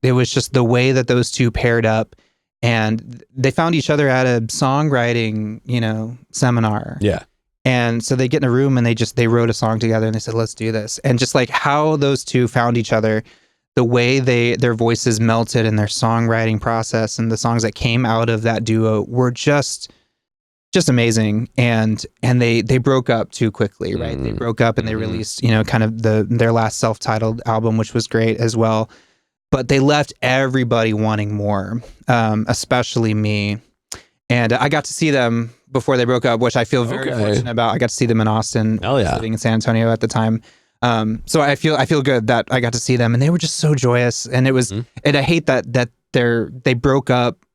It was just the way that those two paired up, and they found each other at a songwriting, seminar. Yeah. And so they get in a room and they wrote a song together and they said, let's do this. And just how those two found each other, the way their voices melted in their songwriting process, and the songs that came out of that duo were just amazing. And they broke up too quickly, right? They broke up and they released, kind of their last self-titled album, which was great as well. but they left everybody wanting more, especially me. And I got to see them before they broke up, which I feel very fortunate about. I got to see them in Austin. Hell yeah. Living in San Antonio at the time. So I feel good that I got to see them, and they were just so joyous. And it was, and I hate that they broke up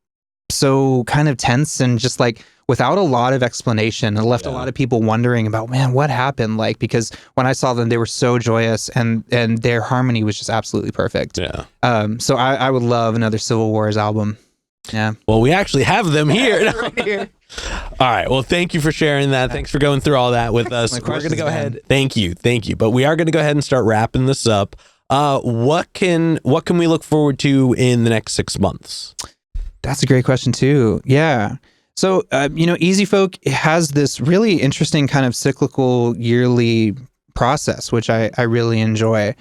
so kind of tense and just like without a lot of explanation. It left a lot of people wondering about, man, what happened? Like, because when I saw them, they were so joyous, and their harmony was just absolutely perfect. Yeah. So I would love another Civil Wars album. Yeah. Well, we actually have them here. Right here. All right. Well, thank you for sharing that. Thanks for going through all that with us. We're going to go ahead. Thank you. But we are going to go ahead and start wrapping this up. What can we look forward to in the next 6 months? That's a great question too. Yeah. So, Easy Folk has this really interesting kind of cyclical yearly process, which I really enjoy.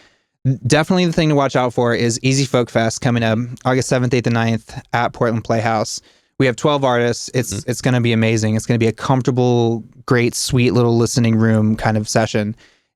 Definitely the thing to watch out for is Easy Folk Fest coming up August 7th, 8th, and 9th at Portland Playhouse. We have 12 artists. It's going to be amazing. It's going to be a comfortable, great, sweet little listening room kind of session.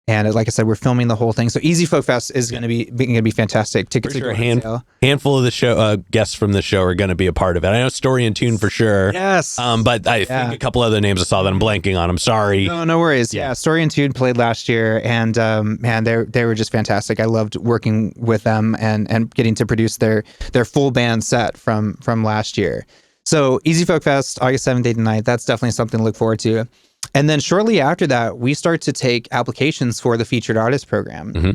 And like I said, we're filming the whole thing. So Easy Folk Fest is going to be fantastic. Tickets are going on sale. Handful of the show guests from the show are going to be a part of it. I know Story and Tune for sure. Yes. But I think a couple other names I saw that I'm blanking on. I'm sorry. No worries. Yeah. Story and Tune played last year, and man, they were just fantastic. I loved working with them and getting to produce their full band set from last year. So Easy Folk Fest, August 7th, 8th, and 9th. That's definitely something to look forward to. And then shortly after that, we start to take applications for the featured artist program. Mm-hmm.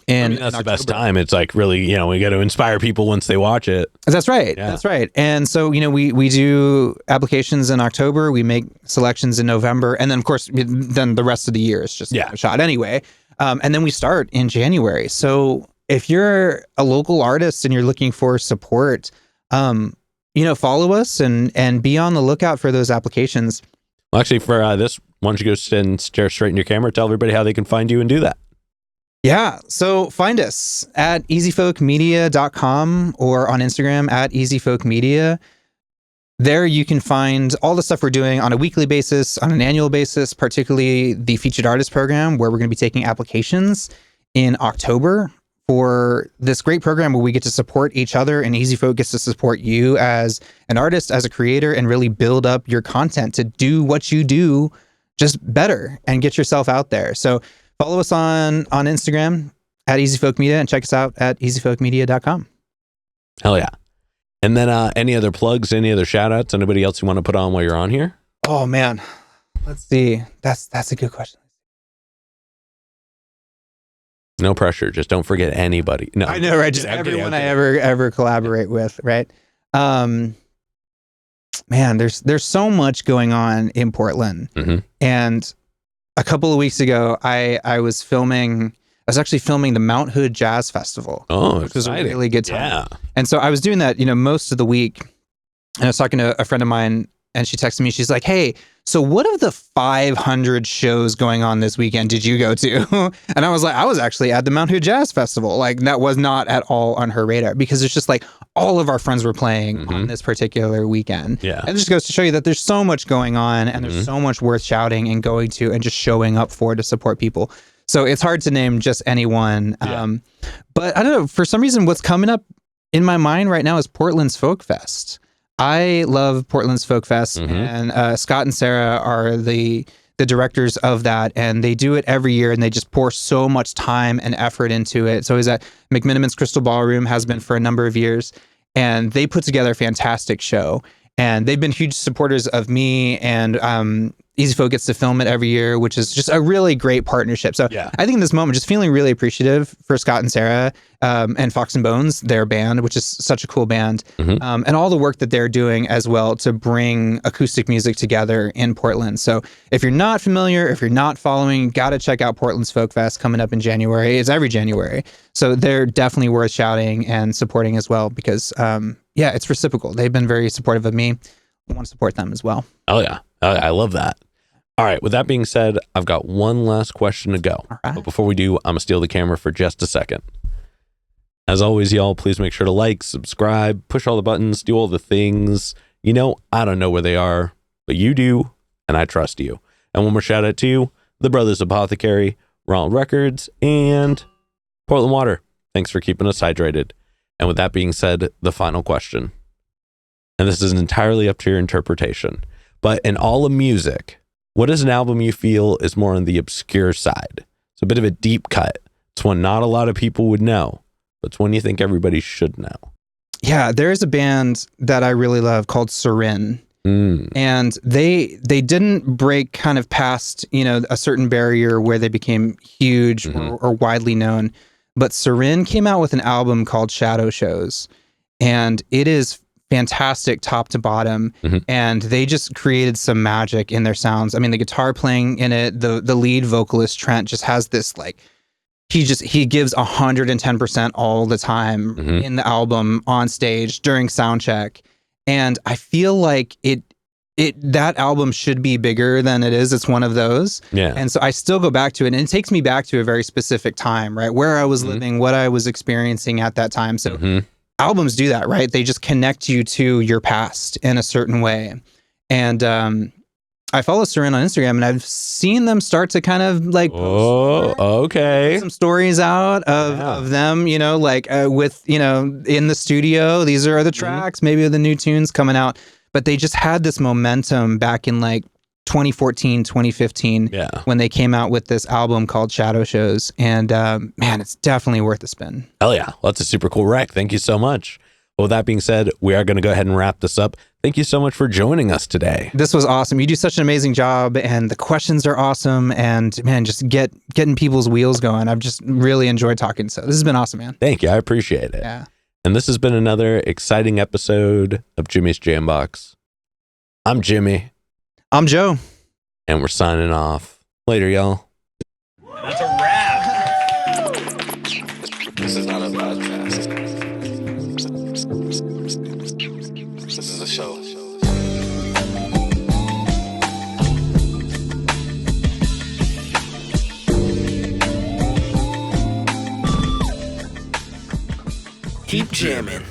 And that's the best time. It's like really, we got to inspire people once they watch it. That's right. Yeah. That's right. And so, we do applications in October. We make selections in November. And then, of course, then the rest of the year is just a shot anyway. And then we start in January. So if you're a local artist and you're looking for support, follow us and be on the lookout for those applications. Well, actually, for this, why don't you go and stare straight in your camera, tell everybody how they can find you and do that. Yeah, so find us at easyfolkmedia.com or on Instagram at easyfolkmedia. There you can find all the stuff we're doing on a weekly basis, on an annual basis, particularly the Featured Artist Program, where we're going to be taking applications in October for this great program where we get to support each other, and Easy Folk gets to support you as an artist, as a creator, and really build up your content to do what you do just better and get yourself out there. So follow us on Instagram at easyfolkmedia and check us out at easyfolkmedia.com. Hell yeah. And then any other plugs, any other shout outs, anybody else you want to put on while you're on here? Oh man, let's see. That's a good question. No pressure. Just don't forget anybody. No, I know, right? Just everyone I ever collaborate with, right? Man, there's so much going on in Portland. Mm-hmm. And a couple of weeks ago, I was actually filming the Mount Hood Jazz Festival. Oh, which was a really good time. Yeah. And so I was doing that, most of the week. And I was talking to a friend of mine, and she texted me. She's like, "Hey, so what of the 500 shows going on this weekend did you go to?" And I was like, I was actually at the Mount Hood Jazz Festival. Like, that was not at all on her radar, because it's just like all of our friends were playing on this particular weekend. Yeah. And it just goes to show you that there's so much going on, and there's so much worth shouting and going to and just showing up for to support people. So it's hard to name just anyone. Yeah. But I don't know, for some reason, what's coming up in my mind right now is Portland's Folk Fest. I love Portland's Folk Fest, and Scott and Sarah are the directors of that, and they do it every year, and they just pour so much time and effort into it. So it's at McMiniman's Crystal Ballroom, has been for a number of years, and they put together a fantastic show, and they've been huge supporters of me, and Easy Folk gets to film it every year, which is just a really great partnership. So I think in this moment, just feeling really appreciative for Scott and Sarah and Fox and Bones, their band, which is such a cool band, and all the work that they're doing as well to bring acoustic music together in Portland. So if you're not familiar, if you're not following, got to check out Portland's Folk Fest coming up in January. It's every January. So they're definitely worth shouting and supporting as well, because it's reciprocal. They've been very supportive of me. I want to support them as well. Oh yeah. I love that. All right. With that being said, I've got one last question to go. All right. But before we do, I'm going to steal the camera for just a second. As always, y'all, please make sure to like, subscribe, push all the buttons, do all the things. I don't know where they are, but you do, and I trust you. And one more shout out to the Brothers Apothecary, Ronald Records, and Portland Water. Thanks for keeping us hydrated. And with that being said, the final question, and this is entirely up to your interpretation, but in all of music, what is an album you feel is more on the obscure side? It's a bit of a deep cut. It's one not a lot of people would know, but it's one you think everybody should know. Yeah, there's a band that I really love called Serin. And they didn't break kind of past, a certain barrier where they became huge or widely known. But Serin came out with an album called Shadow Shows, and it is fantastic top to bottom. And they just created some magic in their sounds. I mean, the guitar playing in it, the lead vocalist Trent just has this like, he gives 110% all the time in the album, on stage, during sound check. And I feel like that album should be bigger than it is. It's one of those. Yeah. And so I still go back to it, and it takes me back to a very specific time, right? Where I was living, what I was experiencing at that time. So albums do that, right? They just connect you to your past in a certain way. And I follow Serin on Instagram, and I've seen them start to kind of like put some stories out of them, with, in the studio. These are the tracks, maybe the new tunes coming out. But they just had this momentum back in like 2014, 2015, when they came out with this album called Shadow Shows. And man, it's definitely worth a spin. Hell yeah. Well, that's a super cool rec. Thank you so much. Well, with that being said, we are going to go ahead and wrap this up. Thank you so much for joining us today. This was awesome. You do such an amazing job, and the questions are awesome. And man, just getting people's wheels going. I've just really enjoyed talking. So this has been awesome, man. Thank you. I appreciate it. Yeah. And this has been another exciting episode of Jimmy's Jambox. I'm Jimmy. I'm Joe. And we're signing off. Later, y'all. That's a wrap. This is not a podcast. This is a show. Keep jamming.